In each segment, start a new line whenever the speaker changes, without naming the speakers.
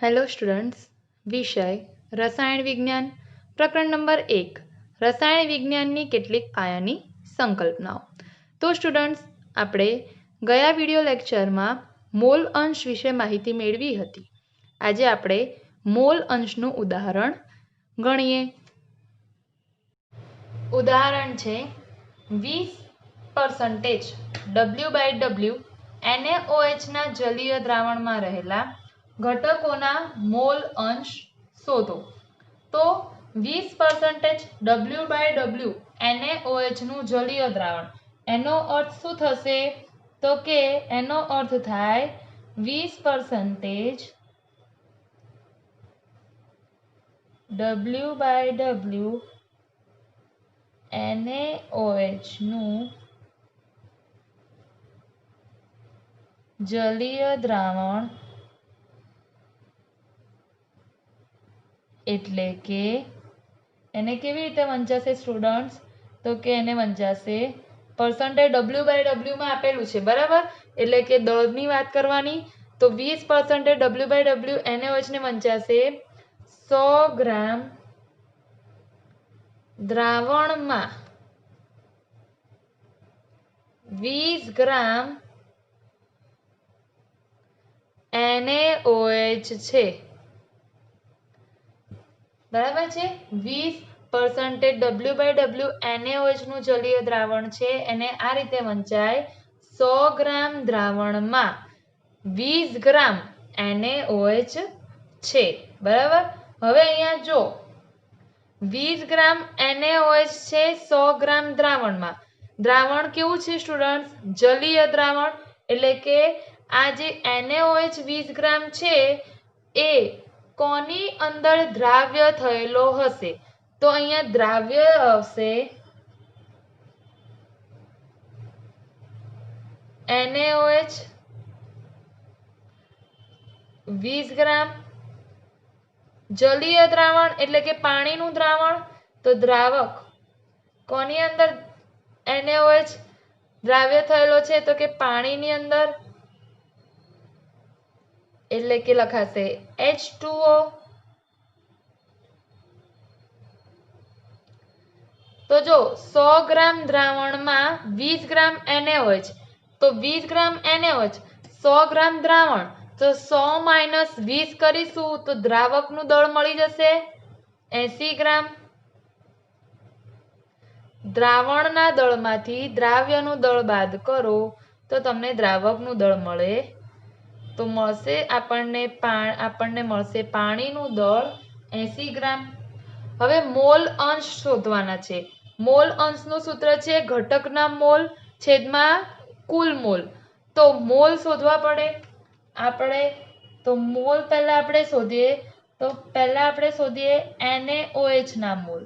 Hello students, વિષય રસાયણ વિજ્ઞાન, પ્રકરણ નંબર 1 રસાયણ વિજ્ઞાનની કેટલીક પાયાની સંકલ્પનાઓ. તો સ્ટુડન્ટ્સ, આપણે ગયા વિડિયો લેક્ચરમાં મોલ અંશ વિશે માહિતી મેળવી હતી. આજે આપણે મોલ અંશનું ઉદાહરણ ગણીએ. ઉદાહરણ છે 20% W/W NaOH ના જલીય દ્રાવણમાં રહેલા ઘટકોના મોલ અંશ શોધો. તો 20% W/W NaOH નું જલીય દ્રાવણ, એનો અર્થ શું થશે? તો કે એનો અર્થ થાય 20% W/W NaOH નું જલીય દ્રાવણ એટલે કે એને કેવી રીતે વંચાશે સ્ટુડન્ટ્સ? તો કે એને વંચાશે પર્સન્ટેજ W/W માં આપેલું છે, બરાબર? એટલે કે દળની વાત કરવાની. તો 20% W/W NaOH ને વંચાશે 100 ગ્રામ દ્રાવણમાં 20 ગ્રામ NaOH છે, બરાબર છે? 20% W/W NaOH નું જલીય દ્રાવણ છે, એને આ રીતે વંચાય 100 ગ્રામ દ્રાવણમાં 20 ગ્રામ NaOH છે, બરાબર? હવે અહીંયા જો 20 ગ્રામ NaOH છે 100 ગ્રામ દ્રાવણમાં. દ્રાવણ કેવું છે સ્ટુડન્ટ્સ? જલીય દ્રાવણ. એટલે કે આ જે NaOH 20 ગ્રામ છે એ કોની અંદર દ્રાવ્ય થયેલો હશે? તો અહીંયા દ્રાવ્ય આવશે NaOH 20 ગ્રામ. જલીય દ્રાવણ એટલે કે પાણીનું દ્રાવણ. તો દ્રાવક કોની અંદર NaOH દ્રાવ્ય થયેલો છે? તો કે પાણીની અંદર, એટલે કે લખાશે H2O. તો જો 100 ગ્રામ દ્રાવણમાં 20 ગ્રામ NaOH, તો 20 ગ્રામ NaOH 100 ગ્રામ દ્રાવણ, તો 100 - 20 કરીશું તો દ્રાવકનું દળ મળી જશે 80 ગ્રામ. દ્રાવણના દળમાંથી દ્રાવ્યનું દળ બાદ કરો તો તમને દ્રાવકનું દળ મળે. તો મળશે આપણને મળશે પાણીનું દળ 80 ગ્રામ. હવે મોલ અંશ શોધવાના છે. મોલ અંશનું સૂત્ર છે ઘટકના મોલ છેદમાં કુલ મોલ. તો મોલ શોધવા પડે આપણે. તો મોલ પહેલા આપણે શોધીએ. તો પહેલા આપણે શોધીએ NaOH ના મોલ.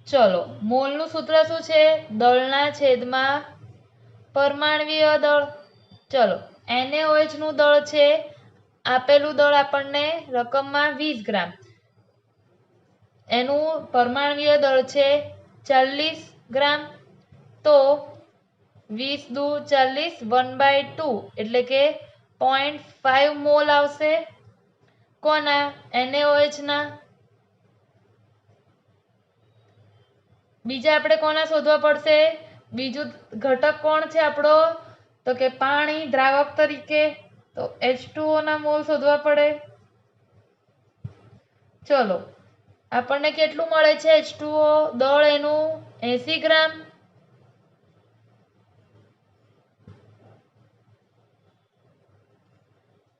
ચલો, મોલનું સૂત્ર શું છે? દળના છેદમાં પરમાણ્વીય દળ. ચલો, NaOH નું દળ છે, આપેલું દળ આપણને રકમમાં 20 ગ્રામ. એનું પરમાણ્વીય દળ છે 40 ગ્રામ. તો 20 દુ 40 1/2 એટલે કે 0.5 મોલ આવશે. કોના? NaOH ના. બીજા આપણે કોના શોધવા પડશે? બીજું ઘટક કોણ છે આપણો? તો કે પાણી દ્રાવક તરીકે. તો H2O ના મોલ શોધવા પડે. ચલો, આપણને કેટલું મળે છે H2O? દળ એનું 80 ગ્રામ.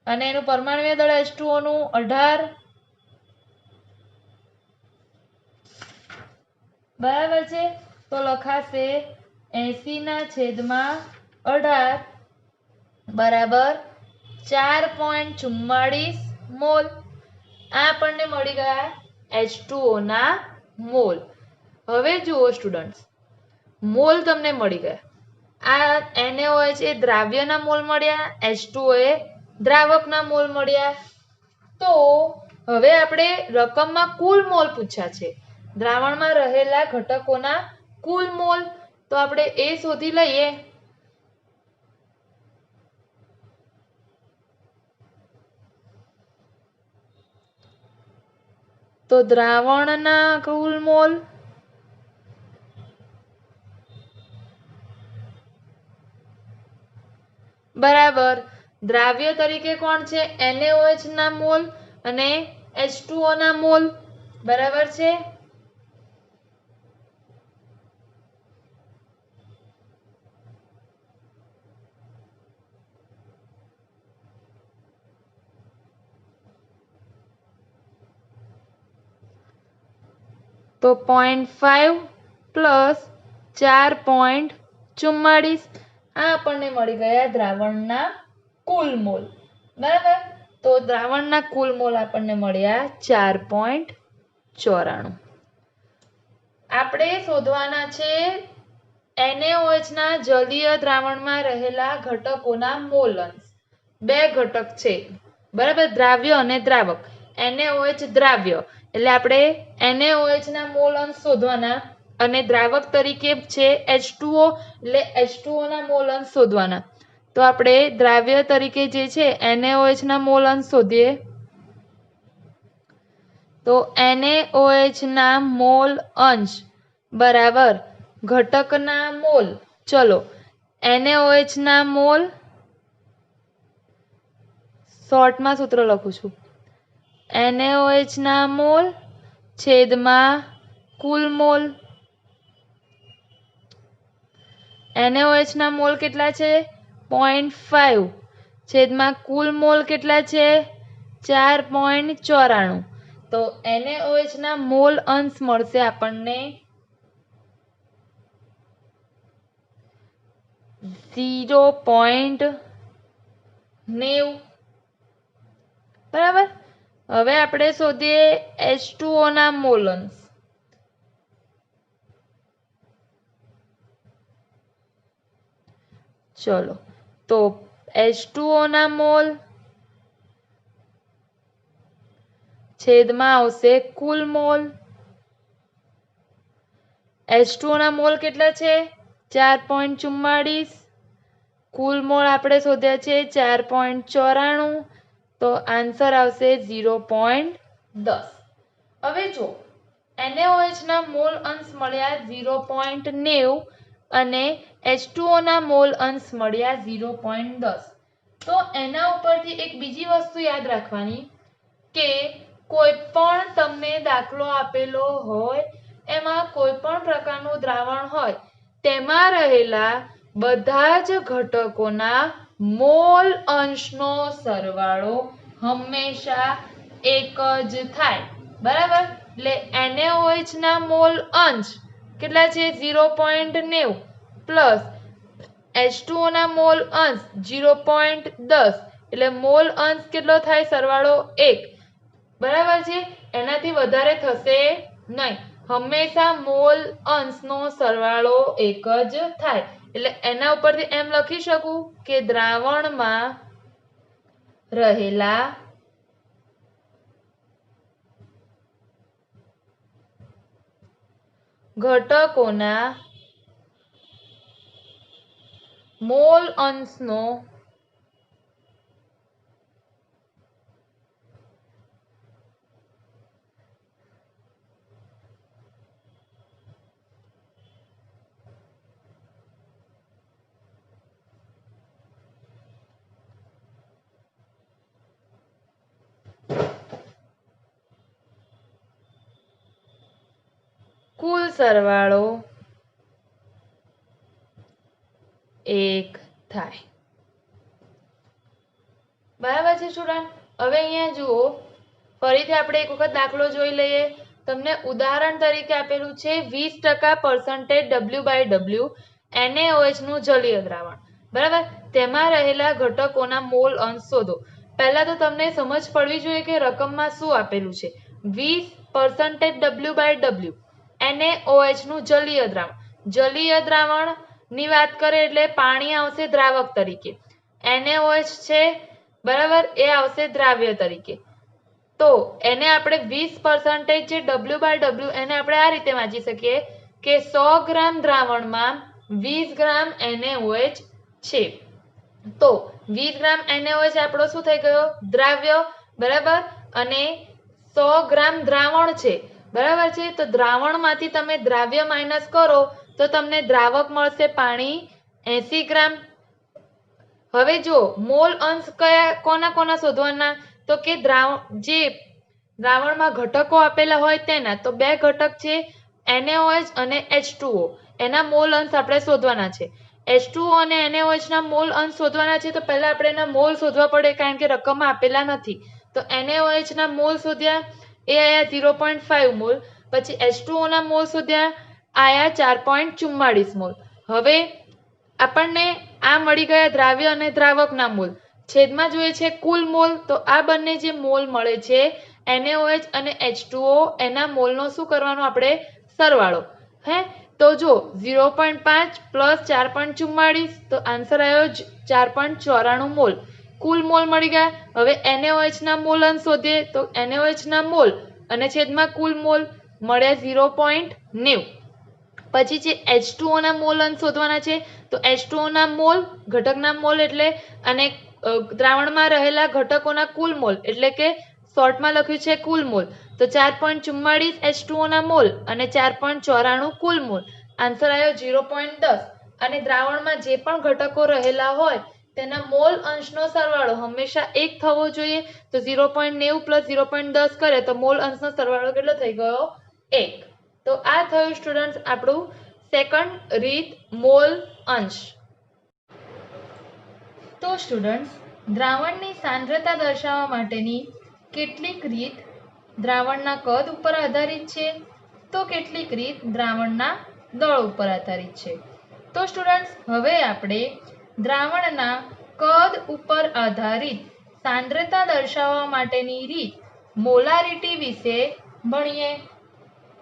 અને એનું પરમાણ્વીય દળ H2O નું 18. બરાબર છે? તો લખાશે 80/18 બરાબર 4.44 મોલ. આ આપણને મળી ગયા H2O ના મોલ. હવે જુઓ સ્ટુડન્ટ્સ, મોલ તમને મળી ગયા. આ NaOH એ દ્રાવ્યના મોલ મળ્યા, H2O એ દ્રાવકના મોલ મળ્યા. તો હવે આપણે રકમમાં કુલ મોલ પૂછ્યા છે, દ્રાવણમાં રહેલા ઘટકોના કુલ મોલ, તો આપણે એ શોધી લઈએ. તો દ્રાવણના કુલ મોલ બરાબર દ્રાવ્ય તરીકે કોણ છે? NaOH ના મોલ અને H2O ના મોલ. બરાબર છે. તો 0.5 પ્લસ 4.44 આ આપણને મળી ગયા દ્રાવણના કુલ મોલ. બરાબર, તો દ્રાવણના કુલ મોલ આપણને મળ્યા 4.94. આપણે શોધવાના છે NaOH ના જલીય દ્રાવણમાં રહેલા ઘટકોના મોલ અંશ. બે ઘટક છે, બરાબર, દ્રાવ્ય અને દ્રાવક. NaOH દ્રાવ્ય એટલે આપણે NaOH ના મોલ અંશ શોધવાના અને દ્રાવક તરીકે છે H2O એટલે H2O ના મોલ અંશ શોધવાના. તો આપણે દ્રાવ્ય તરીકે જે છે NaOH ના મોલ અંશ શોધીએ. તો NaOH ના મોલ અંશ બરાબર ઘટકના મોલ. ચલો NaOH ના મોલ, શોર્ટમાં સૂત્ર લખું છું, NaOH ના મોલ છેદમાં કુલ મોલ. NaOH ના મોલ કેટલા છે? 0.5 છેદમાં કુલ મોલ કેટલા છે? 4.94. તો NaOH ના મોલ અંશ મળશે આપણને 0.90. બરાબર, હવે આપણે શોધીએ H2O ના મોલ અંશ. ચલો તો H2O ના મોલ છેદમાં આવશે કુલ મોલ. H2O ના મોલ કેટલા છે? 4.44. કુલ મોલ આપણે શોધ્યા છે 4.94. તો આન્સર આવશે 0.10. હવે જો NaOH ના મોલ અંશ મળ્યા 0.90 અને H2O ના મોલ અંશ મળ્યા 0.10. તો એના ઉપરથી એક બીજી વસ્તુ યાદ રાખવાની કે કોઈ પણ તમને દાખલો આપેલો હોય એમાં કોઈ પણ પ્રકારનું દ્રાવણ હોય તેમાં રહેલા બધા જ ઘટકોના મોલ અંશનો સરવાળો હંમેશા એક જ થાય. બરાબર, એટલે NaOH ના મોલ અંશ કેટલા છે? 0.90 પ્લસ H2O ના મોલ અંશ 0.10 એટલે મોલ અંશ કેટલો થાય? સરવાળો 1. બરાબર છે, એનાથી વધારે થશે નહીં. હંમેશા મોલ અંશનો સરવાળો 1 જ થાય. એટલે એના ઉપરથી એમ લખી શકું કે દ્રાવણમાં રહેલા ઘટકોના મોલ અંશનો કુલ સરવાળો 1 થાય. બરાબર છે સ્ટુડન્ટ. હવે અહીંયા જુઓ, ફરીથી આપણે એક વખત દાખલો જોઈ લઈએ. તમને ઉદાહરણ તરીકે આપેલું છે 20% W/W NaOH નું જલીય દ્રાવણ. બરાબર, તેમાં રહેલા ઘટકોના મોલ અંશ શોધો. પહેલા તો તમને સમજ પડવી જોઈએ કે રકમમાં શું આપેલું છે. 20% W/W NaOH નું જલીય દ્રાવણ. જલીય દ્રાવણ ની વાત કરે એટલે પાણી આવશે દ્રાવક તરીકે, NaOH છે બરાબર એ આવશે દ્રાવ્ય તરીકે. તો એને આપણે 20% જે W/W એને આપણે આ રીતે વાંચી શકીએ કે 100 ગ્રામ દ્રાવણમાં 20 ગ્રામ NaOH છે. તો 20 ગ્રામ NaOH આપણો શું થઈ ગયો? દ્રાવ્ય, બરાબર. અને 100 ગ્રામ દ્રાવણ છે, બરાબર છે. તો દ્રાવણમાંથી તમે દ્રાવ્ય માઇનસ કરો તો તમને દ્રાવક મળશે પાણી 80 ગ્રામ. હવે જો મોલ અંશ કોના કોના શોધવાના? તો કે જે દ્રાવણમાં ઘટકો આપેલા હોય તેના. તો બે ઘટક છે NaOH અને H2O. એના મોલ અંશ આપણે શોધવાના છે. H2O અને NaOH ના મોલ અંશ શોધવાના છે. તો પહેલા આપણે એના મોલ શોધવા પડે, કારણ કે રકમમાં આપેલા નથી. તો NaOH ના મોલ શોધ્યા, એ આયા 0.5 મોલ. પછી H2O ના મોલ શોધ્યા, આયા 4.44 મોલ. હવે આપણને આ મળી ગયા દ્રાવ્ય અને દ્રાવકના મોલ. છેદમાં જોઈએ છે કુલ મોલ. તો આ બંને જે મોલ મળે છે NaOH અને H2O, એના મોલનો શું કરવાનો આપણે? સરવાળો. તો જો 0.5 પ્લસ 4.44, તો આન્સર આવ્યો 4.94 મોલ. કુલ મોલ મળી ગયા. હવે NaOH ના મોલ અંશ શોધીએ. તો NaOH ના મોલ અને છેદમાં કુલ મોલ મળ્યા 0.90. પછી જે H2O ના મોલ અંશ શોધવાના છે. તો H2O ના મોલ, ઘટકના મોલ એટલે, અને દ્રાવણમાં રહેલા ઘટકોના કુલ મોલ, એટલે કે શોર્ટમાં લખ્યું છે કુલ મોલ. તો 4.44 H2O ના મોલ અને 4.94 કુલ મોલ. આન્સર આવ્યો 0.10. અને દ્રાવણમાં જે પણ ઘટકો રહેલા હોય તેના મોલ અંશનો સરવાળો હંમેશા 1 થવો જોઈએ. તો 0.90 પ્લસ 0.10 કરે તો મોલ અંશનો સરવાળો કેટલો થઈ ગયો? 1. તો આ થયું સ્ટુડન્ટ્સ આપણું સેકન્ડ રીત, મોલ અંશ. તો સ્ટુડન્ટ્સ, દ્રાવણની સાંદ્રતા દર્શાવવા માટેની કેટલીક રીત દ્રાવણના કદ ઉપર આધારિત છે, તો કેટલીક રીત દ્રાવણના દળ ઉપર આધારિત છે. તો સ્ટુડન્ટ્સ, હવે આપણે દ્રાવણના કદ ઉપર આધારિત સાંદ્રતા દર્શાવવા માટેની રીત મોલારિટી વિશે ભણીએ.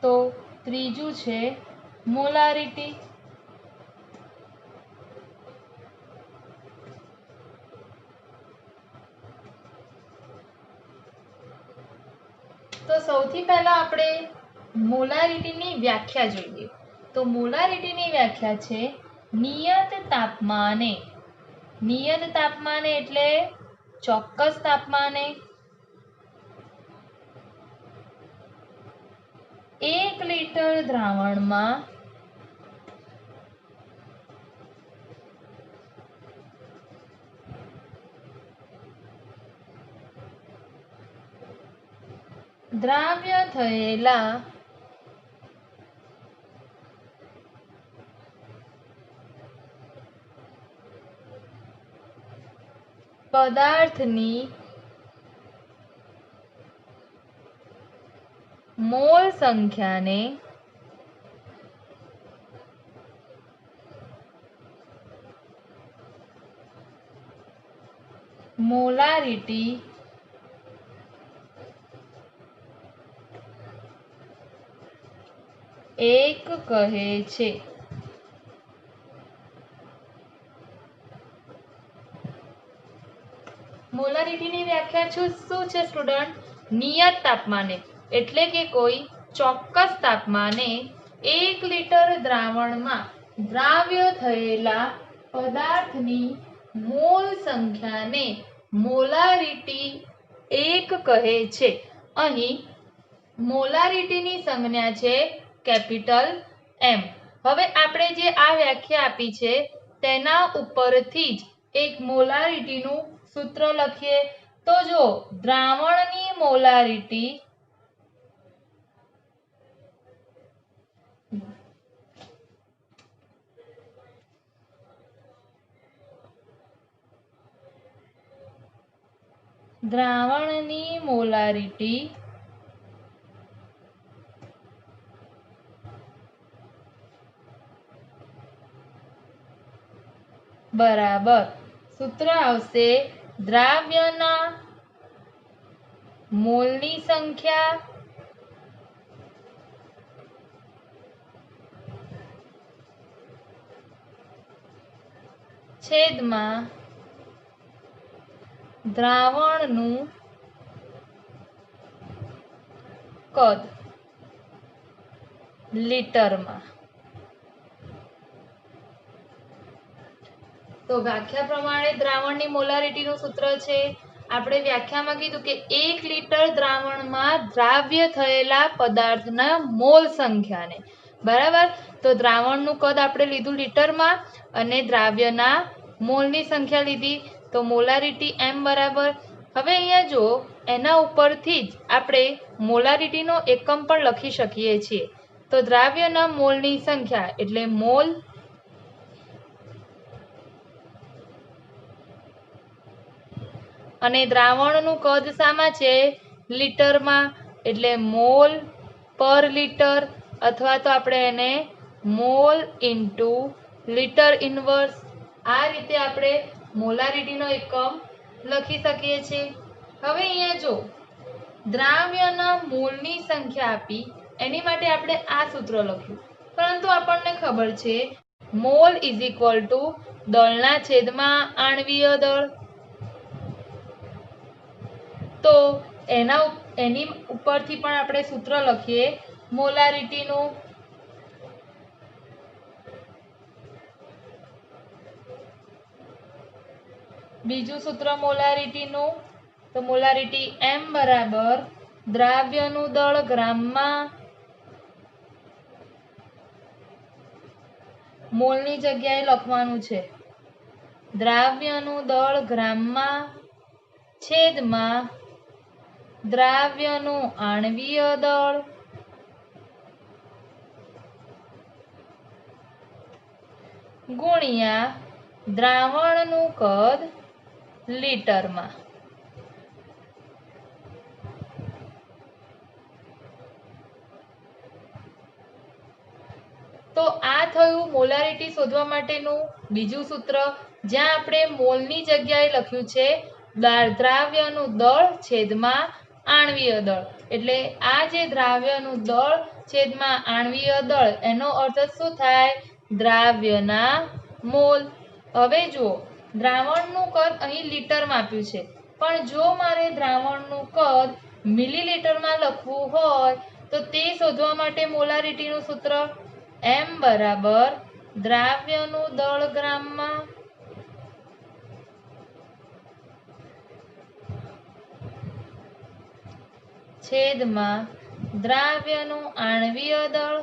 તો ત્રીજું છે મોલારિટી. તો સૌથી પહેલા આપણે મોલારિટીની વ્યાખ્યા જોઈએ. તો મોલારિટીની વ્યાખ્યા છે નિયત તાપમાને. નિયત તાપમાને એટલે ચોક્કસ તાપમાને 1 લિટર દ્રાવણમાં દ્રાવ્ય થયેલા પદાર્થની મોલ સંખ્યાને મોલારિટી એક કહે છે. મોલારિટીની વ્યાખ્યા શું છે સ્ટુડન્ટ? નિયત તાપમાને એટલે કે કોઈ ચોક્કસ તાપમાને 1 લિટર દ્રાવણમાં દ્રાવ્ય થયેલા પદાર્થની મોલ સંખ્યાને મોલારિટી એક કહે છે. અહીં મોલારિટીની સંજ્ઞા છે કેપિટલ M. હવે આપણે જે આ વ્યાખ્યા આપી છે તેના ઉપરથી જ એક મોલારિટીનું સૂત્ર લખીએ. તો જો દ્રાવણની મોલારિટી બરાબર સૂત્ર આવશે દ્રાવ્યના મોલની સંખ્યા છેદમાં દ્રાવણનું કદ લીટરમાં। તો વ્યાખ્યા પ્રમાણે દ્રાવણની મોલારિટીનું સૂત્ર છે, આપણે વ્યાખ્યામાં કીધું કે 1 લિટર દ્રાવણમાં દ્રાવ્ય થયેલા પદાર્થના મોલ સંખ્યાને, બરાબર। તો દ્રાવણનું કદ આપણે લીધું લીટરમાં અને દ્રાવ્યના મોલની સંખ્યા લીધી, તો મોલારિટી m બરાબર। હવે અહીંયા જો એના ઉપરથી જ આપણે મોલારિટીનો એકમ પણ લખી શકીએ છીએ। તો દ્રાવ્યના મોલની સંખ્યા એટલે મોલ અને દ્રાવણનું કદ શામાં છે? લીટરમાં, એટલે મોલ પર લીટર, અથવા તો આપણે એને મોલ ઇન્ટુ લીટર ઇન્વર્સ, આ રીતે આપણે મોલારિટીનો એકમ લખી શકીએ છીએ। હવે અહીંયા જો દ્રાવ્યના મોલની સંખ્યા આપી, એની માટે આપણે આ સૂત્ર લખ્યું, પરંતુ આપણને ખબર છે મોલ ઇઝ ઇક્વલ ટુ દળના છેદમાં આણ્વીય દળ। તો એની ઉપરથી પણ આપણે સૂત્ર લખીએ મોલારિટીનું। બીજું સૂત્ર મોલારિટીનું, તો મોલારિટી m બરાબર દ્રાવ્યનું દળ ગ્રામમાં, મોલની જગ્યાએ લખવાનું છે દ્રાવ્યનું દળ ગ્રામમાં છેદમાં દ્રાવ્યનું આણ્વીય દળ ગુણ્યા દ્રાવણનું કદ લીટરમાં। તો આ થયું મોલારિટી શોધવા માટેનું બીજું સૂત્ર, જ્યાં આપણે મોલની જગ્યાએ લખ્યું છે દ્રાવ્યનું દળ છેદમાં આણ્વીય દળ, એટલે આ જે દ્રાવ્યનું દળ છેદમાં આણ્વીય દળ, એનો અર્થ શું થાય? દ્રાવ્યના મોલ। હવે જુઓ દ્રાવણનું કદ અહીં લીટરમાં આપ્યું છે, પણ જો મારે દ્રાવણનું કદ મિલીલીટરમાં લખવું હોય તો તે શોધવા માટે મોલારિટીનું સૂત્ર m બરાબર દ્રાવ્યનું દળ ગ્રામમાં છેદમાં દ્રાવ્યનું આણ્વીય દળ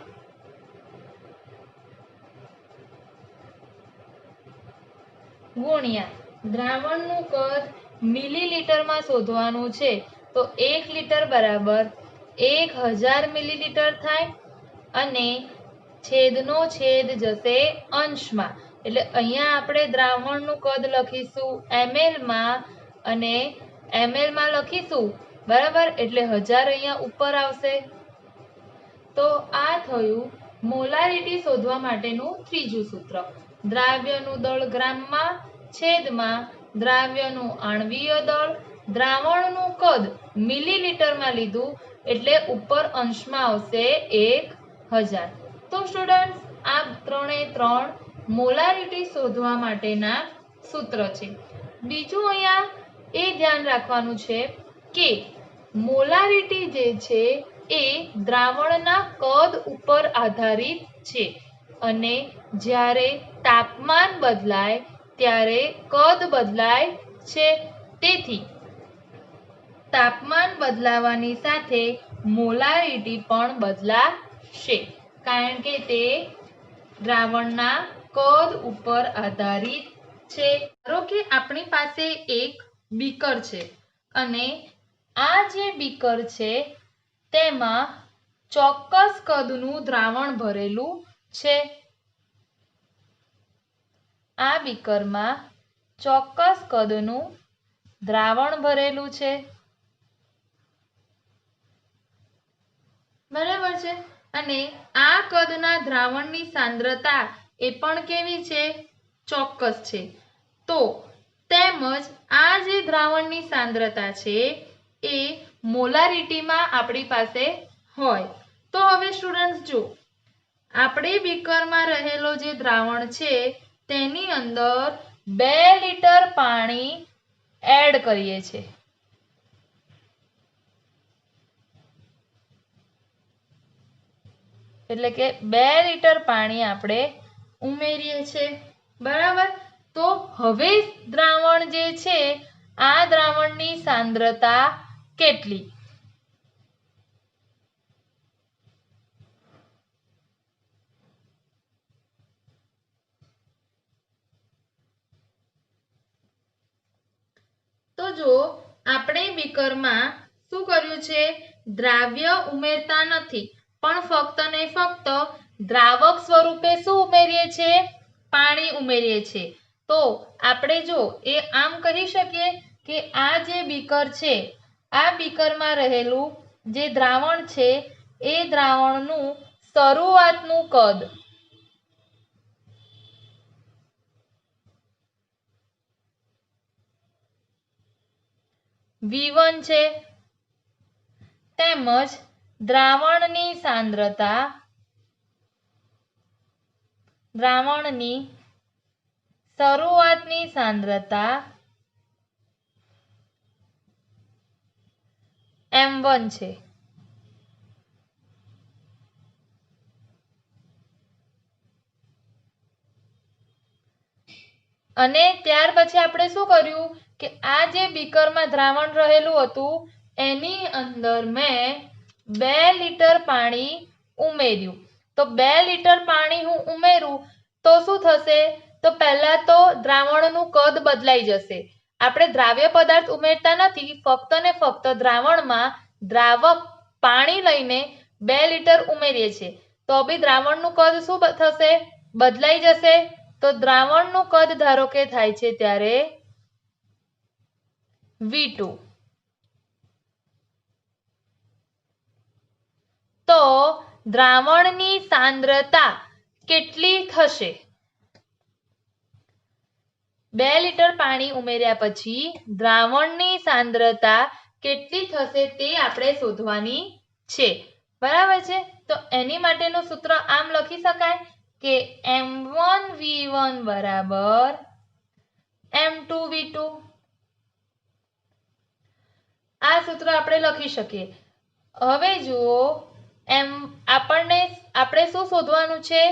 ગુણ્યા દ્રાવણનું કદ મિલીલીટરમાં શોધવાનું છે, તો 1 લિટર બરાબર 1000 મિલીલીટર થાય અને છેદનો છેદ જશે અંશમાં, એટલે અહીંયા આપણે દ્રાવણનું કદ લખીશું ml માં અને ml માં લખીશું, બરાબર, એટલે 1000 અહીંયા ઉપર આવશે। તો આ થયું મોલારિટી શોધવા માટેનું ત્રીજું સૂત્ર, દ્રાવ્યનું દળ ગ્રામમાં છેદમાં દ્રાવ્યનું આણ્વીય દળ, દ્રાવણનું કદ મિલીલીટરમાં લીધું એટલે ઉપર અંશમાં આવશે 1000। તો સ્ટુડન્ટ્સ આ 3 એ 3 મોલારિટી શોધવા માટેના સૂત્ર છે। બીજું અહીંયા એ ધ્યાન રાખવાનું છે કે મોલારિટી જે છે એ દ્રાવણના કદ ઉપર આધારિત છે અને જ્યારે તાપમાન બદલાય ત્યારે કદ બદલાય છે, તેથી તાપમાન બદલાવાની સાથે મોલારિટી પણ બદલાશે, કારણ કે તે દ્રાવણના કદ ઉપર આધારિત છે। ધારો કે આપણી પાસે એક બીકર છે અને આ જે બીકર છે તેમાં ચોક્કસ કદનું દ્રાવણ ભરેલું છે। આ બીકરમાં ચોક્કસ કદનું દ્રાવણ ભરેલું છે, બરાબર છે, અને આ કદના દ્રાવણની સાંદ્રતા એ પણ કેવી છે? ચોક્કસ છે। તો તેમજ આ જે દ્રાવણની સાંદ્રતા છે એ મોલારિટીમાં આપણી પાસે હોય, તો હવે સ્ટુડન્ટ્સ જો આપણે બીકરમાં રહેલો જે દ્રાવણ છે તેની અંદર 2 લિટર પાણી એડ કરીએ છીએ, એટલે કે 2 લીટર પાણી આપણે ઉમેરીએ છીએ બરાબર। તો હવે દ્રાવણ જે છે આ દ્રાવણની સાંદ્રતા કેટલી? તો જો આપણે બીકરમાં શું કર્યું છે, દ્રાવ્ય ઉમેરતા નથી પણ ફક્ત ને ફક્ત દ્રાવક સ્વરૂપે શું ઉમેરીએ છીએ, પાણી ઉમેરીએ છીએ। તો આપણે જો એ આમ કહી શકીએ કે આ જે બીકર છે આ બીકરમાં રહેલું જે દ્રાવણ છે એ દ્રાવણનું શરૂઆતનું કદ V1 છે તેમજ દ્રાવણની શરૂઆતની સાંદ્રતા M1 છે। અને ત્યાર પછી આપણે શું કર્યું કે આ જે બીકરમાં દ્રાવણ રહેલું હતું એની અંદર મેં 2 લીટર પાણી ઉમેર્યું। તો 2 લીટર પાણી હું ઉમેરું તો શું થશે, તો પહેલા તો દ્રાવણનું કદ બદલાઈ જશે। આપણે દ્રાવ્ય પદાર્થ ઉમેરતા નથી, ફક્ત ને ફક્ત દ્રાવણમાં દ્રાવક પાણી લઈને 2 લીટર ઉમેરીએ છીએ તો બી દ્રાવણનું કદ શું થશે, બદલાઈ જશે। તો દ્રાવણનું કદ ધારો કે થાય છે ત્યારે V2। તો દ્રાવણની સાંદ્રતા કેટલી થશે? 2 લીટર પાણી ઉમેર્યા પછી દ્રાવણની સાંદ્રતા કેટલી થશે તે આપણે શોધવાની છે બરાબર છે। તો એની માટેનું સૂત્ર આમ લખી શકાય કે M1V1 બરાબર M2V2। આ સૂત્ર આપણે લખી શકીએ। હવે જુઓ આપણે શું શોધવાનું છે,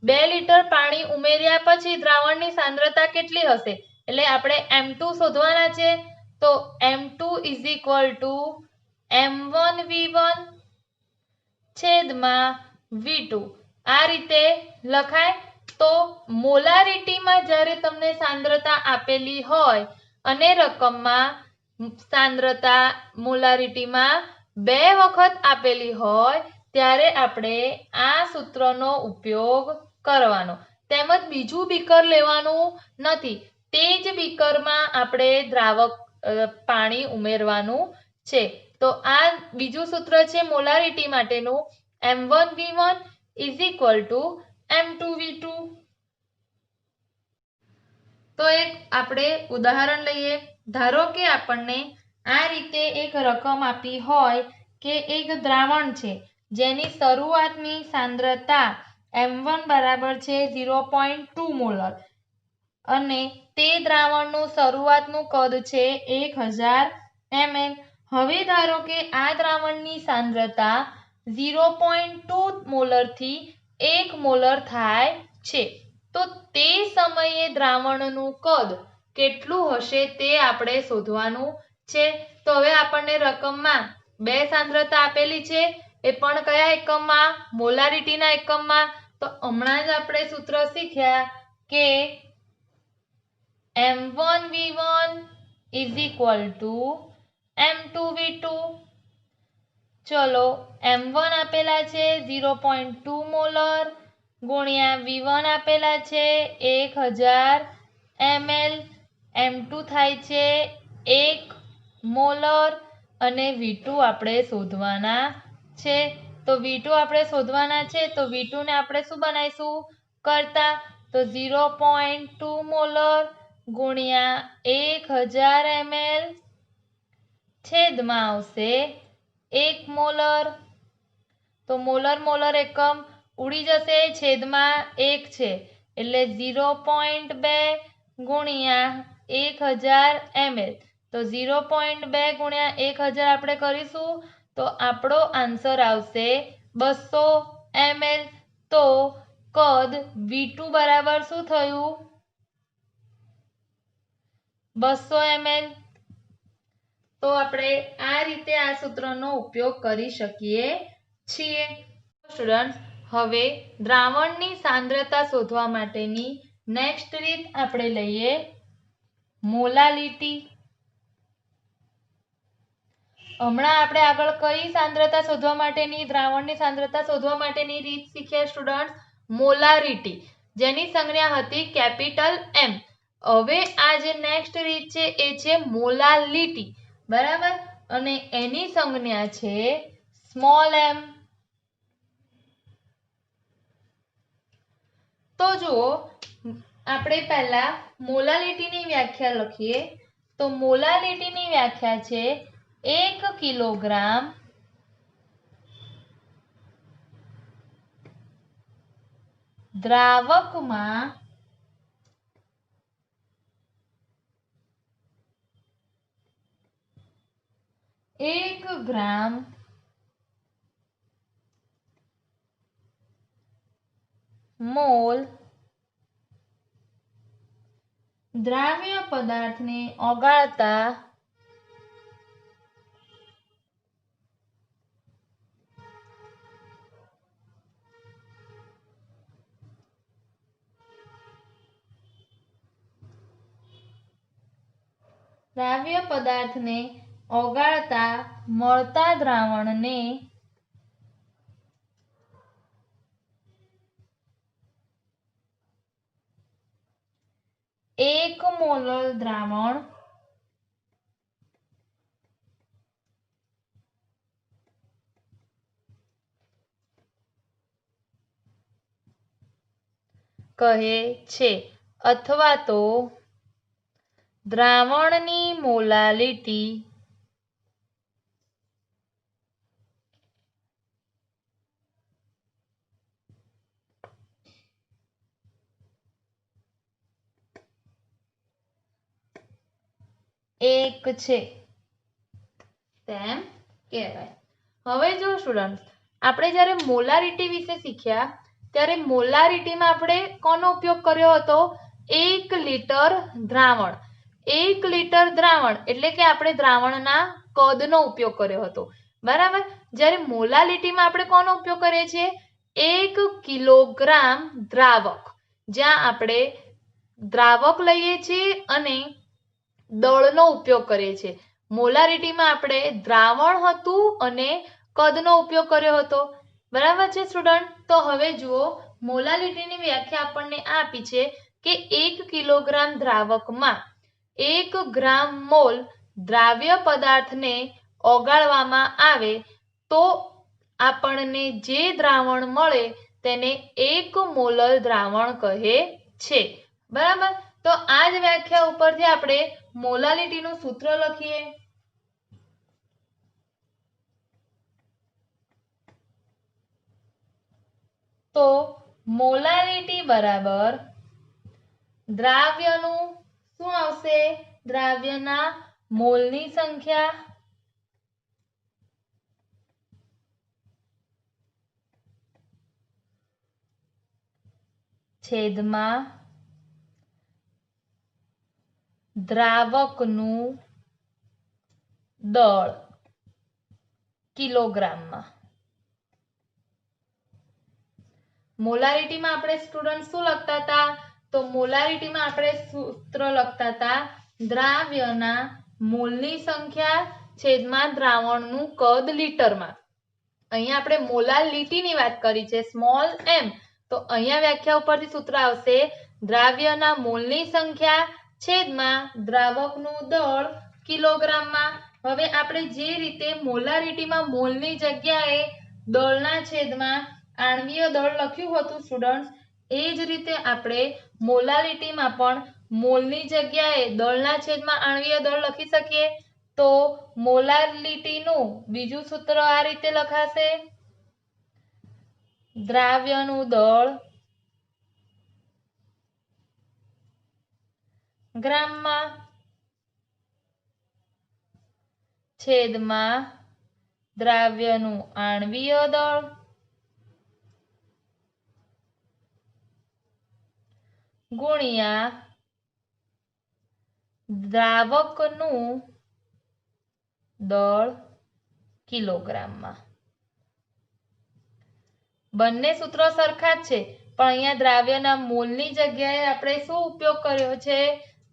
2 લીટર પાણી ઉમેર્યા પછી દ્રાવણની સાંદ્રતા કેટલી હશે એટલે આપણે M2 શોધવાના છે। તો M2 = M1V1 છેદમાં V2 આ રીતે લખાય। તો મોલારિટીમાં જ્યારે તમને સાંદ્રતા આપેલી હોય અને રકમમાં સાંદ્રતા મોલારિટીમાં 2 વખત આપેલી હોય ત્યારે આપણે આ સૂત્રનો ઉપયોગ કરવાનો। તેમજ બીજું બીકર લેવાનું નથી, તે જ બીકરમાં આપણે દ્રાવક પાણી ઉમેરવાનું છે। તો આ બીજું સૂત્ર છે મોલારિટી માટેનું M1V1 = M2V2। તો એક આપણે ઉદાહરણ લઈએ। ધારો કે આપણને આ રીતે એક રકમ આપી હોય કે એક દ્રાવણ છે જેની શરૂઆતની સાંદ્રતા M1 બરાબર છે 0.2 મોલર અને તે દ્રાવણનું શરૂઆતનું કદ છે 1000 ml। હવે ધારો કે આ દ્રાવણની સાંદ્રતા 0.2 મોલરથી 1 મોલર થાય છે તો તે સમયે દ્રાવણનું કદ કેટલું હશે તે આપણે શોધવાનું છે। તો હવે આપણને રકમમાં 2 સાંદ્રતા આપેલી છે એ પણ કયા એકમમાં, મોલારિટીના એકમમાં। તો હમણાં જ આપણે સૂત્ર શીખ્યા કે M1V1 = M2V2। ચલો M1 આપેલા છે 0.2 મોલર ગુણ્યા V1 આપેલા છે 1000 ml, M2 થાય છે 1 મોલર અને V2 આપણે શોધવાના છે। તો V2 આપણે શોધવાના છે તો V2 ને આપણે શું બનાવીશું, કરતા। તો 0.2 મોલર ગુણ્યા 1000 ml છેદમાં આવશે 1 મોલર। તો મોલર મોલર એકમ ઉડી જશે, છેદમાં 1 છે એટલે 0.2 ગુણ્યા 1000 ml। તો 0.2 ગુણ્યા 1000 આપણે કરીશું તો આપણો આન્સર આવશે 200 ml, તો કદ V2 બરાબર શું થયું? 200 ml. તો આપણે આ રીતે આ સૂત્રનો ઉપયોગ કરી શકીએ છીએ. સ્ટુડન્ટ્સ, હવે દ્રાવણની સાંદ્રતા શોધવા માટેની નેક્સ્ટ રીત આપણે લઈએ મોલાલિટી. હમણાં આપણે આગળ કઈ સાંદ્રતા શોધવા માટેની દ્રાવણની સાંદ્રતા શોધવા માટેની રીત શીખ્યા સ્ટુડન્ટ? મોલારિટી, જેની સંજ્ઞા હતી કેપિટલ M. હવે આ જે નેક્સ્ટ રીત છે એ છે મોલાલિટી, બરાબર, અને એની સંજ્ઞા છે સ્મોલ m. તો જુઓ, આપણે પહેલા મોલાલિટીની વ્યાખ્યા લખીએ. તો મોલાલિટીની વ્યાખ્યા છે 1 કિલોગ્રામ દ્રાવકમાં 1 ગ્રામ મોલ દ્રાવ્ય પદાર્થને ઓગાળતા મળતા દ્રાવણને 1 મોલર દ્રાવણ કહે છે, અથવા તો દ્રાવણની મોલાલિટી એક છે તેમ કહેવાય. હવે જો સ્ટુડન્ટ, આપણે જ્યારે મોલારિટી વિશે શીખ્યા ત્યારે મોલારિટીમાં આપણે કોનો ઉપયોગ કર્યો હતો? 1 લિટર દ્રાવણ. 1 લિટર દ્રાવણ એટલે કે આપણે દ્રાવણના કદનો ઉપયોગ કર્યો હતો, બરાબર. જ્યારે મોલાલિટીમાં આપણે કોનો ઉપયોગ કરીએ છીએ? 1 કિલોગ્રામ દ્રાવક, જ્યાં આપણે દ્રાવક લઈએ છીએ અને દળનો ઉપયોગ કરીએ છીએ. મોલારિટીમાં આપણે દ્રાવણ હતું અને કદનો ઉપયોગ કર્યો હતો, બરાબર છે સ્ટુડન્ટ. તો હવે જુઓ, મોલાલિટીની વ્યાખ્યા આપણને આપી છે કે 1 કિલોગ્રામ દ્રાવકમાં 1 ગ્રામ મોલ દ્રાવ્ય પદાર્થને ઓગાળવામાં આવે તો આપણને જે દ્રાવણ મળે તેને 1 મોલર દ્રાવણ કહે છે, બરાબર. તો આ જ વ્યાખ્યા ઉપરથી આપણે મોલાલિટીનું સૂત્ર લખીએ. તો મોલાલિટી બરાબર દ્રાવ્યનું શું આવશે? દ્રાવ્યના મોલની સંખ્યા છેદમાં દ્રાવકનું દળ કિલોગ્રામમાં. મોલારિટીમાં આપણે સ્ટુડન્ટ શું લખતા હતા? તો મોલારિટીમાં આપણે સૂત્ર લખતા હતા દ્રાવ્યના મોલની સંખ્યા છેદમાં દ્રાવણનું કદ લીટરમાં. અહીંયા આપણે મોલાલિટીની વાત કરી છે, સ્મોલ m. તો અહીંયા વ્યાખ્યા ઉપરથી સૂત્ર આવશે દ્રાવ્યના મોલની સંખ્યા છેદમાં દ્રાવકનું દળ કિલોગ્રામમાં. હવે આપણે જે રીતે મોલારિટીમાં મોલની જગ્યાએ દળના છેદમાં આણ્વીય દળ લખ્યું હતું સ્ટુડન્ટ, એ જ રીતે આપણે મોલાલિટીમાં પણ મોલની જગ્યાએ દળના છેદમાં આણ્વીય દળ લખી શકીએ. તો મોલાલિટીનું બીજું સૂત્ર આ રીતે લખાશે દ્રાવ્યનું દળ ગ્રામમાં છેદમાં દ્રાવ્યનું આણ્વીય દળ ગુણ્યા દ્રાવકનું દળ કિલોગ્રામમાં. બંને સૂત્રો સરખા જ છે, પણ અહીંયા દ્રાવ્યના મોલની જગ્યાએ આપણે શું ઉપયોગ કર્યો છે?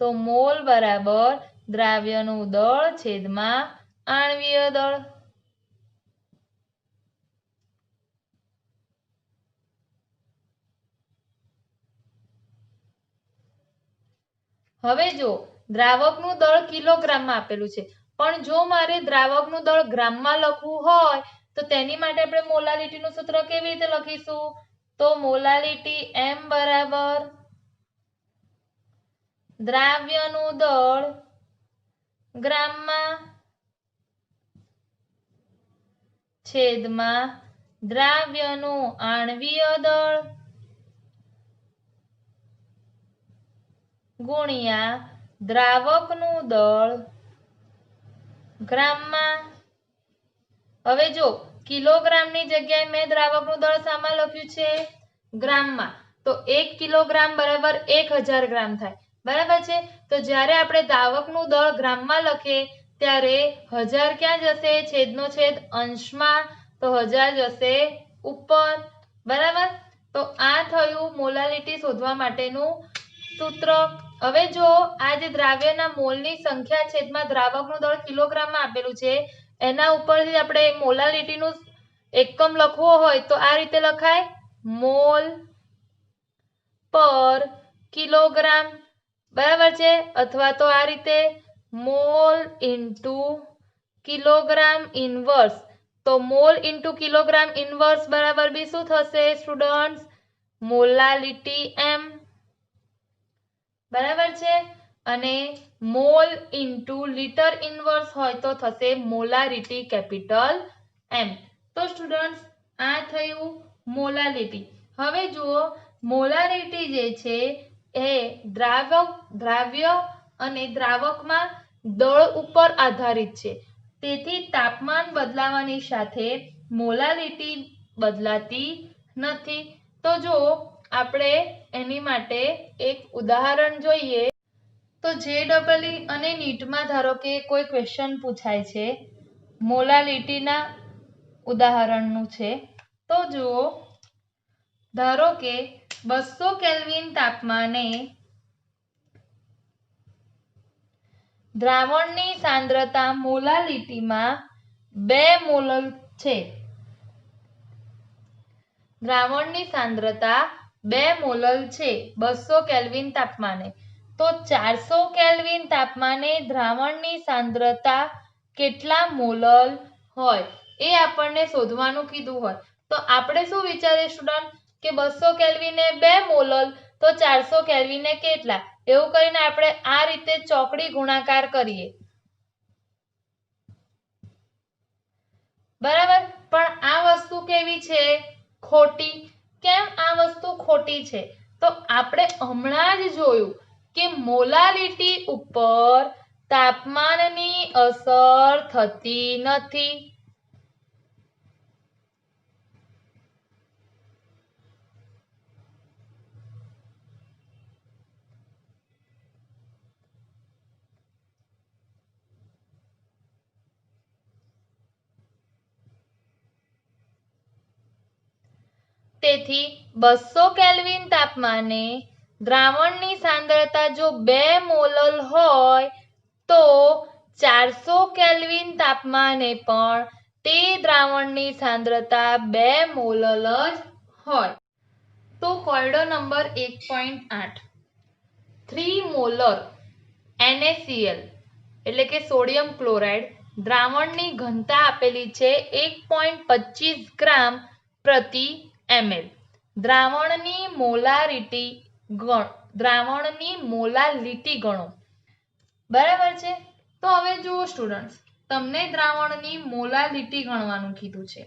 તો મોલ બરાબર દ્રાવ્યનું દળ છેદમાં આણ્વીય દળ. હવે જો દ્રાવકનું દળ કિલોગ્રામમાં આપેલું છે, પણ જો મારે દ્રાવકનું દળ ગ્રામમાં લખવું હોય તો તેની માટે આપણે મોલાલિટીનું સૂત્ર કેવી રીતે લખીશું? તો મોલાલિટી M બરાબર દ્રાવ્યનું દળ ગ્રામમાં છેદમાં દ્રાવ્યનું આણ્વીય દળ ગુણ્યા દ્રાવકનું દળ ગ્રામમાં. હવે જો કિલોગ્રામની જગ્યાએ મેં દ્રાવકનું દળ શામાં લખ્યું છે? ગ્રામમાં. તો 1 કિલોગ્રામ બરાબર 1000 ગ્રામ થાય, બરાબર છે? તો જ્યારે આપણે દ્રાવકનું દળ ગ્રામમાં લખીએ ત્યારે 1000 ક્યાં જશે? છેદનો છેદ અંશમાં, તો 1000 જશે ઉપર, બરાબર? તો આ થયું મોલાલિટી શોધવા માટેનું સૂત્ર. હવે જો આ જે દ્રાવ્યના મોલની સંખ્યા છેદમાં દ્રાવકનું દળ કિલોગ્રામમાં આપેલું છે, એના ઉપરથી આપણે મોલાલિટીનું એકમ લખવો હોય તો આ રીતે લખાય, મોલ પર કિલોગ્રામ, બરાબર છે? અથવા તો આ રીતે મોલ ઇન્ટુ કિલોગ્રામ ઇન્વર્સ. તો મોલ ઇન્ટુ કિલોગ્રામ ઇન્વર્સ બરાબર બી શું થશે સ્ટુડન્ટ્સ? મોલાલિટી M, બરાબર છે? અને મોલ ઇન્ટુ લીટર ઇન્વર્સ હોય તો થશે મોલારિટી કેપિટલ M. તો સ્ટુડન્ટ્સ આ થયું મોલાલિટી. હવે જુઓ મોલારિટી જે છે એ દ્રાવ્ય અને દ્રાવકમાં દળ ઉપર આધારિત છે, તેથી તાપમાન બદલાવાની સાથે મોલાલિટી બદલાતી નથી. તો જો આપણે એની માટે એક ઉદાહરણ જોઈએ તો JEE અને નીટમાં ધારો કે કોઈ ક્વેશ્ચન પૂછાય છે મોલાલિટીના ઉદાહરણનું છે, તો જુઓ ધારો કે 200 કેલ્વિન તાપમાને દ્રાવણની સાંદ્રતા મોલાલિટીમાં 2 મોલ છે. દ્રાવણની સાંદ્રતા 2 મોલ છે 200 કેલ્વિન તાપમાને. તો 400 કેલ્વિન તાપમાને દ્રાવણની સાંદ્રતા કેટલા મોલલ હોય એ આપણને શોધવાનું કીધું હોય તો આપણે શું વિચારીએ સ્ટુડન્ટ કે 200 કેલ્વિને 2 મોલલ તો 400 કેલ્વિને કેટલા, એવું કરીને આપણે આ રીતે ચોકડી ગુણાકાર કરીએ, બરાબર? પણ આ વસ્તુ કેવી છે? ખોટી. કેમ આ વસ્તુ ખોટી છે? તો આપણે હમણાં જ જોયું કે મોલાલિટી ઉપર તાપમાનની અસર થતી નથી. તેથી 200 કેલ્વિન તાપમાને દ્રાવણની સાંદ્રતા જો 2 મોલલ હોય તો 400 કેલ્વિન તાપમાને પણ તે દ્રાવણની સાંદ્રતા 2 મોલલ જ હોય. તો કોયડો નંબર 1.8 3 મોલર NaCl એટલે કે સોડિયમ ક્લોરાઇડ દ્રાવણની ઘનતા આપેલી છે 1.25 ગ્રામ પ્રતિ ml. દ્રાવણની મોલાલિટી ગણો, બરાબર છે? તો હવે જુઓ સ્ટુડન્ટ્સ, તમને દ્રાવણની મોલાલિટી ગણવાનું કીધું છે.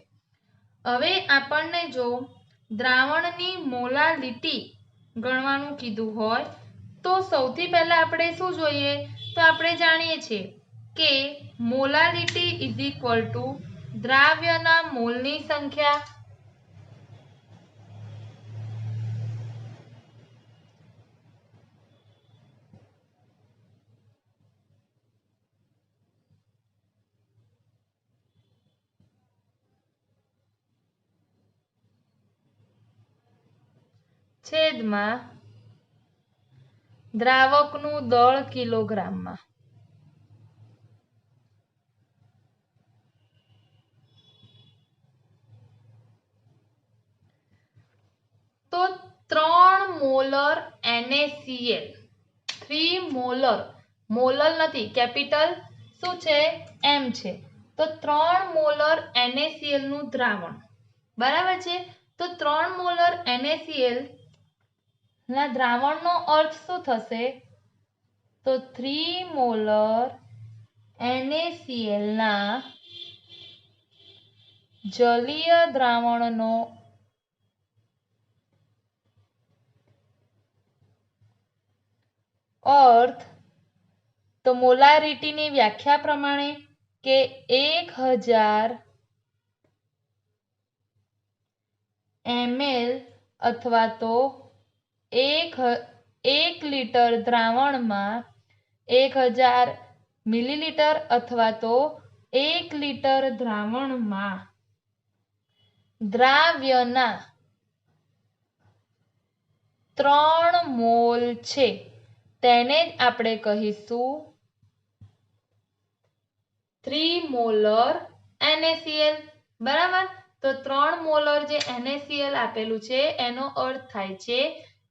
હવે આપણને જો દ્રાવણની મોલાલિટી ગણવાનું કીધું હોય તો સૌથી પહેલા આપણે શું જોઈએ? તો આપણે જાણીએ છીએ કે મોલાલિટી ઇઝ ઇક્વલ ટુ દ્રાવ્યના મોલની સંખ્યા છેદમાં દ્રાવકનું દળ કિલોગ્રામમાં। તો 3 મોલર NaCl 3 મોલર મોલર નથી કેપિટલ શું છે M છે તો 3 મોલર NaCl નું દ્રાવણ બરાબર છે। તો 3 મોલર NaCl ના દ્રાવણનો અર્થ શું થશે તો 3 મોલર NaCl ના જલીય દ્રાવણનો अर्थ तो मोलारिटी ની વ્યાખ્યા પ્રમાણે કે 1000 ml अथवा तो 1 लीटर द्रावण में 1000 मिलीलीटर अथवा तो 1 लीटर द्रावण में द्राव्यना 3 मोल छे તેને જ આપણે કહીશું 3 મોલર NaCl બરાબર। તો 3 મોલર જે NaCl આપેલું છે એનો અર્થ થાય છે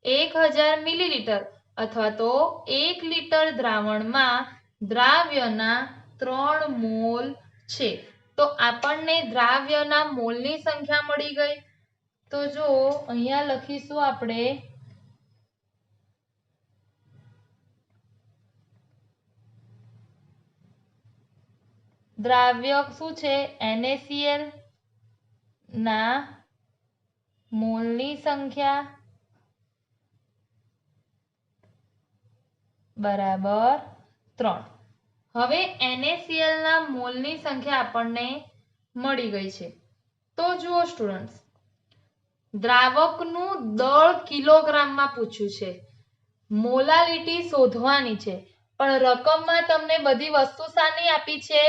1000 મિલીલીટર અથવા તો 1 લીટર દ્રાવણમાં દ્રાવ્યના 3 મોલ છે। તો આપણને દ્રાવ્યના મોલની સંખ્યા મળી ગઈ। તો જો અહીંયા લખીશું આપણે द्राव्य शू छे NaCl ना मोलनी संख्या बराबर 3। हवे NaCl ना मोलनी संख्या आपने मळी गई छे। तो जुओ स्टूडेंट्स द्रावकनु दळ किलोग्राम में पूछ्यु छे मोलालिटी शोधवानी छे पण रकम में तमने बधी वस्तु शानी आपी छे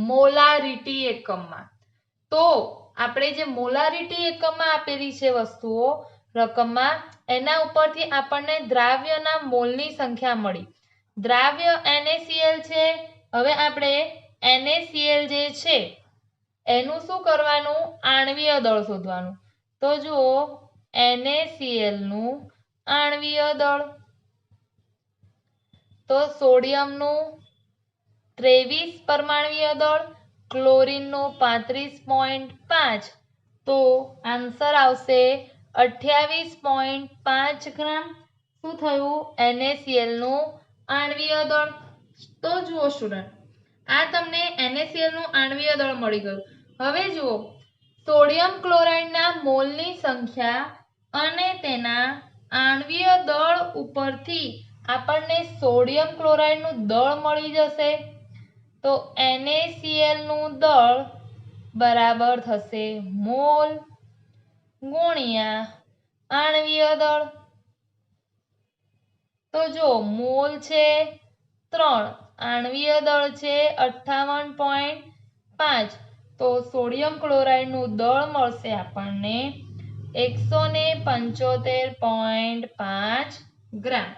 मोलारिटी एकम में। तो आपणे जे मोलारिटी एकम में आपेली छे वस्तुओ रकम में एना उपरथी आपणे द्राव्यना मोलनी संख्या मळी। द्राव्य NaCl छे हवे आपणे NaCl जे छे एनु शुं करवानुं आणवीय दळ शोधवानुं। तो जुओ NaCl नु आणवीय दळ तो सोडियम नु 23 परमाणवीय दळ क्लोरीन नो 35.5 तो आंसर आवशे 28.5 ग्राम शुं थयुं NaCl नु आणवीय दळ। तो जुओ स्टूडेंट आ तमने NaCl नु आणवीय दळ मळी गयुं। हवे जुओ सोडियम क्लोराइड ना मोलनी संख्या अने तेना आणवीय दळ उपरथी आपणने सोडियम क्लोराइड नु दळ मळी जशे। तो NaCl नु दळ बराबर थशे मोल गुणिया आणवीय दळ। तो जो मोल छे 3 आणवीय दळ छे 58.5 तो सोडियम क्लोराइड नु दळ मळशे आपणने 175.5 ग्राम।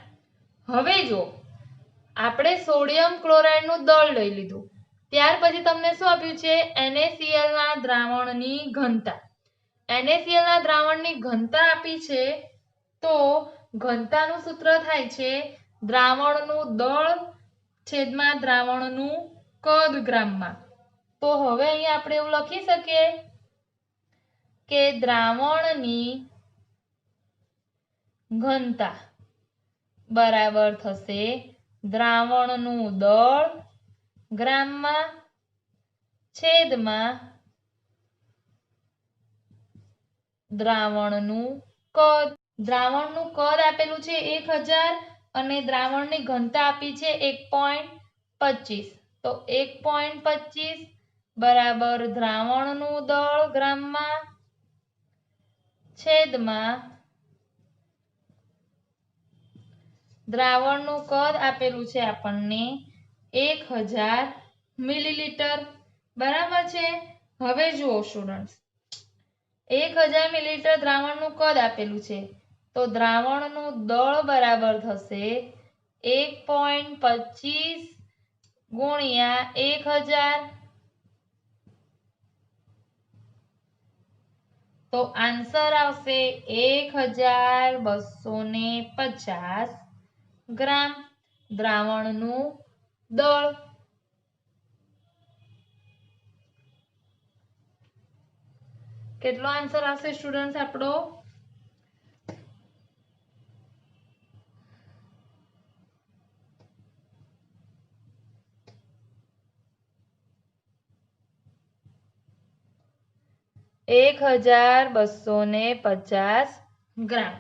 हवे जो આપણે સોડિયમ ક્લોરાઇડનું દળ લઈ લીધું ત્યાર પછી તમને શું આપ્યું છે NaCl ના દ્રાવણની ઘનતા। NaCl ના દ્રાવણની ઘનતા આપી છે તો ઘનતાનું સૂત્ર થાય છે દ્રાવણનું દળ છેદમાં દ્રાવણનું કદ ગ્રામમાં। તો હવે અહીં આપણે એવું લખી શકીએ કે દ્રાવણની ઘનતા બરાબર થશે द्रावणनु दळ ग्राम में छेद में द्रावणनु कद। द्रावणनु कद आपेलू छे 1000 अने द्रावणनी घनता आपी छे 1.25 तो 1.25 बराबर द्रावणनु दळ ग्राम में छेद में द्रावणनु कद आपेलू छे आपणने 1000 मिलीलीटर बराबर छे। हवे जुओ स्टूडेंट्स 1000 मिलीलीटर द्रावणनु कद आपेलू छे તો દ્રાવણનું દળ બરાબર થશે 1.25 ગુણ્યા 1000. તો આન્સર આવશે 1250 ગ્રામ દ્રાવણનું દળ. કેટલો આન્સર આવશે સ્ટુડન્ટ્સ આપણો? એક 1250 ગ્રામ.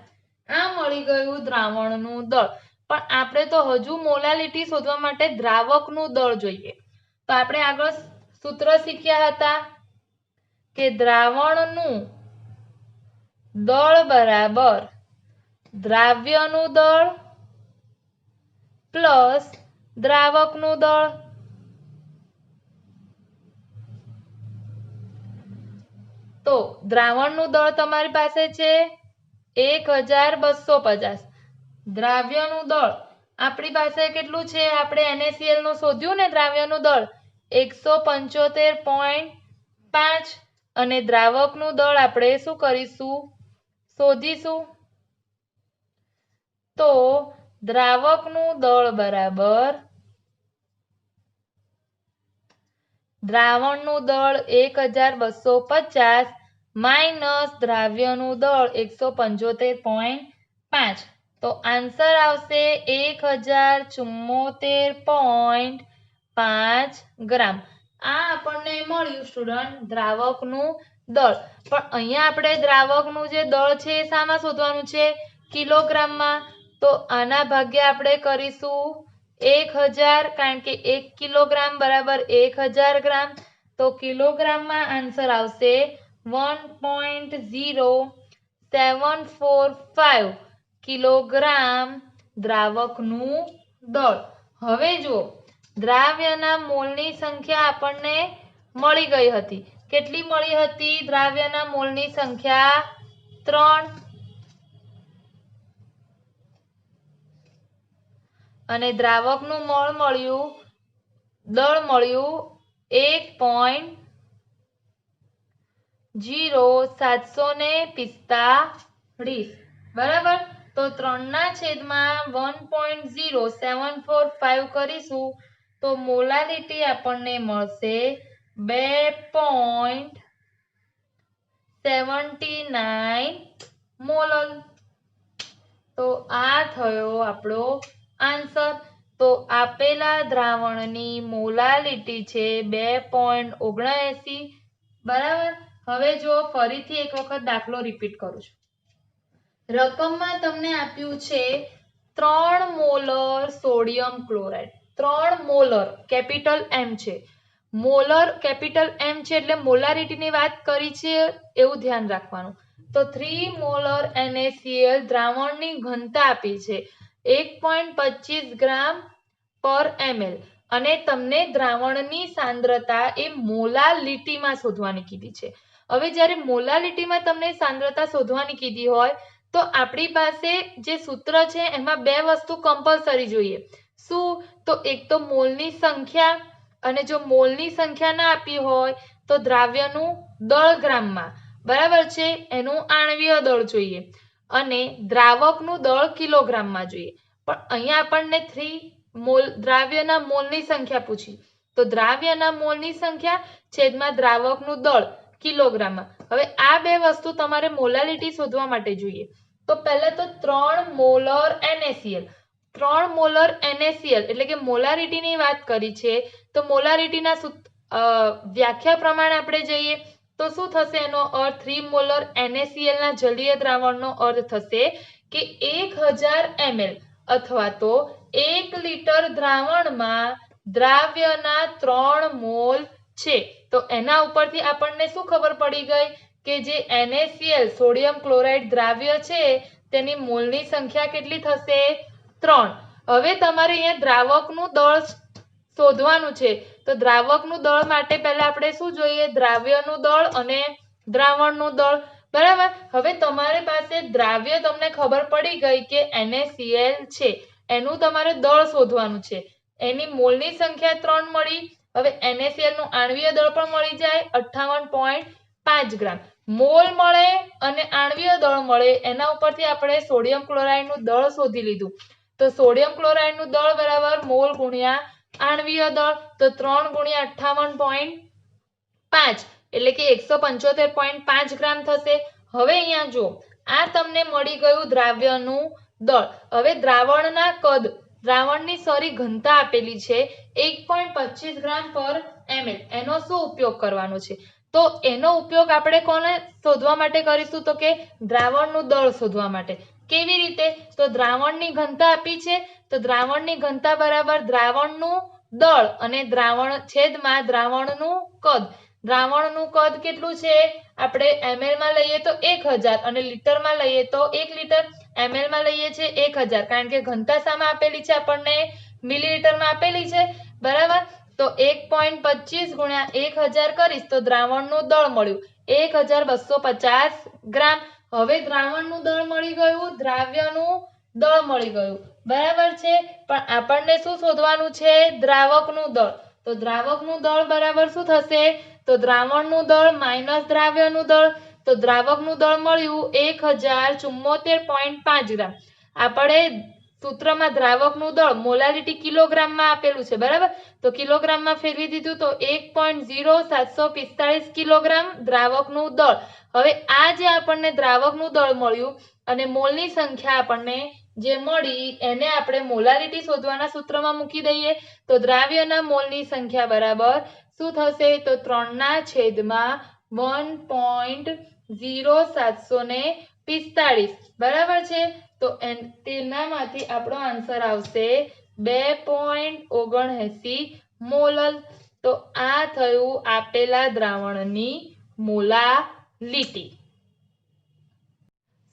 આ મળી ગયું દ્રાવણનું દળ. પણ આપણે તો હજુ મોલાલિટી શોધવા માટે દ્રાવકનું દળ જોઈએ. તો આપણે આગળ સૂત્ર શીખ્યા હતા કે દ્રાવણનું દળ બરાબર દ્રાવ્યનું દળ પ્લસ દ્રાવકનું દળ. તો દ્રાવણનું દળ તમારી પાસે છે 1250. દ્રાવ્યનું દળ આપણી પાસે કેટલું છે? આપણે NaCl નું શોધ્યું ને દ્રાવ્યનું દળ 175.5 અને દ્રાવકનું દળ આપણે શું કરીશું? શોધીશું. તો દ્રાવકનું દળ બરાબર દ્રાવણનું દળ 1250 માઇનસ દ્રાવ્યનું દળ 175.5. તો આન્સર આવશે 1074.5 ગ્રામ. આ આપણને મળ્યું સ્ટુડન્ટ દ્રાવકનું દળ. પણ અહીંયા આપણે દ્રાવકનું જે દળ છે એ શામાં શોધવાનું છે? કિલોગ્રામમાં. તો આના ભાગ્યા આપણે કરીશું 1000 કારણ કે 1 કિલોગ્રામ બરાબર 1000 ગ્રામ. તો કિલોગ્રામમાં આન્સર આવશે 1.0745 કિલોગ્રામ દ્રાવકનું દળ. હવે જો દ્રાવ્યના મોલની સંખ્યા આપણને મળી ગઈ હતી. કેટલી મળી હતી? દ્રાવ્યના મોલની સંખ્યા 3 અને દ્રાવકનું દળ મળ્યું 1.0745. બરાબર. તો 3/1.0745 કરીશું તો મોલાલિટી આપણને મળશે 2.79 મોલર. તો આ થયો આપણો આન્સર. તો આપેલા દ્રાવણની મોલાલિટી છે 2.79. બરાબર. હવે જો ફરીથી એક વખત દાખલો રિપીટ કરું છું. રકમમાં તમને આપ્યું છે 3 molar sodium chloride. 3 molar capital M છે. મોલર કેપિટલ M છે એટલે મોલારિટીની વાત કરી છે એવું ધ્યાન રાખવાનું. તો 3 મોલર NaCl દ્રાવણની ઘનતા આપી છે 1.25 ગ્રામ પર ml અને તમને દ્રાવણની સાંદ્રતા એ મોલાલિટીમાં શોધવાની કીધી છે. હવે જ્યારે મોલાલિટીમાં તમને સાંદ્રતા શોધવાની કીધી હોય તો આપણી પાસે જે સૂત્ર છે એમાં બે વસ્તુ કમ્પલસરી જોઈએ. શું? તો એક તો મોલની સંખ્યા, અને જો મોલની સંખ્યા ના આપી હોય તો દ્રાવ્યનું દળ ગ્રામમાં. બરાબર છે. એનું આણ્વીય દળ જોઈએ અને દ્રાવકનું દળ કિલોગ્રામમાં જોઈએ. પણ અહીંયા આપણને 3 દ્રાવ્યના મોલની સંખ્યા પૂછી. તો દ્રાવ્યના મોલની સંખ્યા છેદમાં દ્રાવકનું દળ કિલોગ્રામમાં. હવે આ બે વસ્તુ તમારે મોલાલિટી શોધવા માટે જોઈએ. તો પહેલા તો 3 મોલર NaCl. 3 મોલર NaCl એટલે કે મોલારિટીની વાત કરી છે. તો મોલારિટીના વ્યાખ્યા પ્રમાણે આપણે જઈએ તો શું થશે? એનો અર્થ 3 મોલર NaCl ના જલીય દ્રાવણનો અર્થ થશે કે 1000 ml અથવા તો 1 લિટર દ્રાવણમાં દ્રાવ્યના 3 મોલ છે. તો એના ઉપરથી આપણને શું ખબર પડી ગઈ કે જે NaCl સોડિયમ ક્લોરાઇડ દ્રાવ્ય છે તેની મોલની સંખ્યા કેટલી થશે? 3. હવે તમારે અહીંયા દ્રાવકનું દળ શોધવાનું છે. તો દ્રાવકનું દળ માટે પહેલા આપણે શું જોઈએ? દ્રાવ્યનું દળ અને દ્રાવણનું દળ. બરાબર. હવે તમારી પાસે દ્રાવ્ય તમને ખબર પડી ગઈ કે NaCl છે, એનું તમારે દળ શોધવાનું છે. એની મોલની સંખ્યા 3 મળી. હવે NaCl નું આણ્વીય દળ પણ મળી જાય 58.5 ગ્રામ. મોલ મળે અને આણ્વીય દળ મળે એના ઉપરથી આપણે સોડિયમ ક્લોરાઇડનું દળ શોધી લીધું. તો સોડિયમ ક્લોરાઇડનું દળ બરાબર મોલ ગુણ્યા આણ્વીય દળ. તો 3 ગુણ્યા 58.5 એટલે કે 175.5 ગ્રામ થશે. હવે અહીંયા જો આ તમને મળી ગયું દ્રાવ્યનું દળ. હવે દ્રાવણના કદ, દ્રાવણની સોરી ઘનતા આપેલી છે 1.25 ગ્રામ પર ml. એનો શું ઉપયોગ કરવાનો છે? તો એનો ઉપયોગ આપણે કોને શોધવા માટે કરીશું? તો કે દ્રાવણનું દળ શોધવા માટે. કેવી રીતે? તો દ્રાવણની ઘનતા આપી છે, તો દ્રાવણની ઘનતા બરાબર દ્રાવણનું દળ અને દ્રાવણ છેદમાં દ્રાવણનું કદ. દ્રાવણનું કદ કેટલું છે? આપણે ml માં લઈએ તો 1000 અને લીટરમાં લઈએ તો 1 લીટર. ml માં લઈએ છે 1000 કારણ કે ઘનતા શામાં આપેલી છે? આપણને મિલીલીટરમાં આપેલી છે. બરાબર. તો 1.25 ગુણ્યા 1000 કરીશ તો દ્રાવણનું દળ મળ્યું 1250 ગ્રામ. હવે દ્રાવણનું દળ મળી ગયું, દ્રાવ્યનું દળ મળી ગયું. બરાબર છે. પણ આપણને શું શોધવાનું છે? દ્રાવકનું દળ. તો દ્રાવકનું દળ બરાબર શું થશે? તો દ્રાવણનું દળ માઇનસ દ્રાવ્યનું દળ. તો દ્રાવકનું દળ મળ્યું 1074.5 ગ્રામ. આપણે સૂત્રમાં દ્રાવકનું દળ મોલાલિટી કિલોગ્રામમાં આપેલું છે. બરાબર. તો કિલોગ્રામમાં ફેરવી દીધું તો 1.0745 કિલોગ્રામ દ્રાવકનું દળ. હવે આ જે આપણને દ્રાવકનું દળ મળ્યું અને મોલની સંખ્યા આપણને જે મળી એને આપણે મોલાલિટી શોધવાના સૂત્રમાં મૂકી દઈએ. તો દ્રાવ્યના મોલની સંખ્યા બરાબર શું થશે? તો 3/6 બરાબર છે. તો તેનામાંથી આપણો આન્સર આવશે 2.79 મોલલ. તો આ થયું આપેલા દ્રાવણની મોલાલિટી.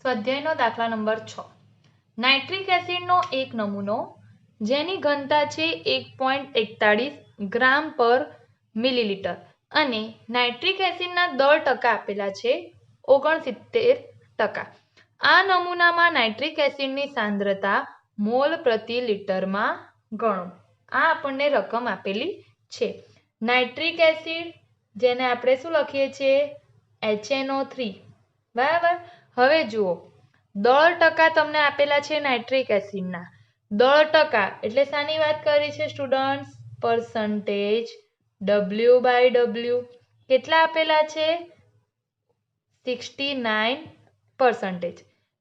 સ્વાધ્યાયનો દાખલા નંબર 6. નાઇટ્રિક એસિડનો એક નમૂનો જેની ઘનતા છે 1.41 ગ્રામ પર મિલીલીટર અને નાઇટ્રિક એસિડના દળ ટકા આપેલા છે 69%. આ નમૂનામાં નાઇટ્રિક એસિડની સાંદ્રતા મોલ પ્રતિ લીટરમાં ગણો. આ આપણને રકમ આપેલી છે. નાઇટ્રિક એસિડ જેને આપણે શું લખીએ છીએ? HNO3. બરાબર. હવે જુઓ, દળ ટકા તમને આપેલા છે નાઇટ્રિક એસિડના. દળ ટકા એટલે શાની વાત કરી છે સ્ટુડન્ટ્સ? Percentage W/W. કેટલા આપેલા છે? 69%.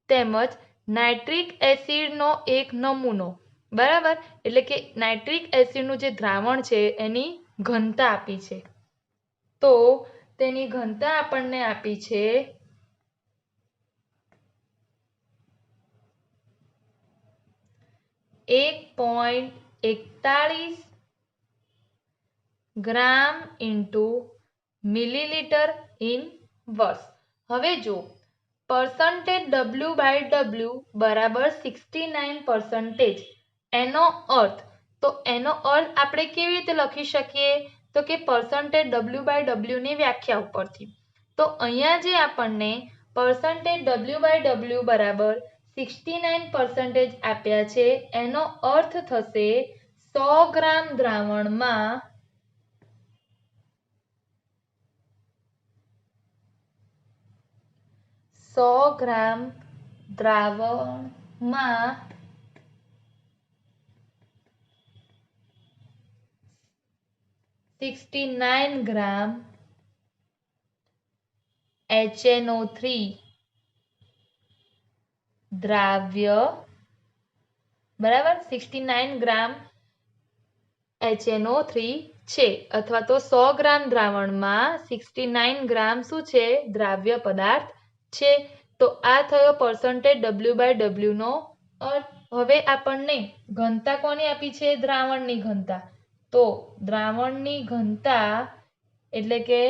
તેમજ નાઇટ્રિક એસિડનો એક નમૂનો. બરાબર. એટલે કે નાઇટ્રિક એસિડનું જે દ્રાવણ છે એની ઘનતા આપી છે. તો તેની ઘનતા આપણને આપી છે 1.41 ગ્રામ ઇન્ટુ મિલીલીટર ઇન વર્ષ. હવે જો પર્સન્ટેજ W/W બરાબર 69%. એનો અર્થ આપણે કેવી રીતે લખી શકીએ? તો કે પર્સન્ટેજ W/W ની વ્યાખ્યા ઉપરથી. તો અહીંયા જે આપણને પર્સન્ટેજ W/W બરાબર 69% આપ્યા છે એનો અર્થ થશે 100 ગ્રામ દ્રાવણમાં 100 ગ્રામ દ્રાવણમાં 69 ગ્રામ HNO3 દ્રાવ્ય. બરાબર. 69 ગ્રામ HNO3 છે અથવા તો 100 ગ્રામ દ્રાવણમાં 69 ગ્રામ શું છે? દ્રાવ્ય પદાર્થ છે. તો આ થયો પર્સન્ટેજ W/W નો અર્થ. હવે આપણને ઘનતા કોની આપી છે? દ્રાવણની ઘનતા. તો દ્રાવણની ઘનતા એટલે કે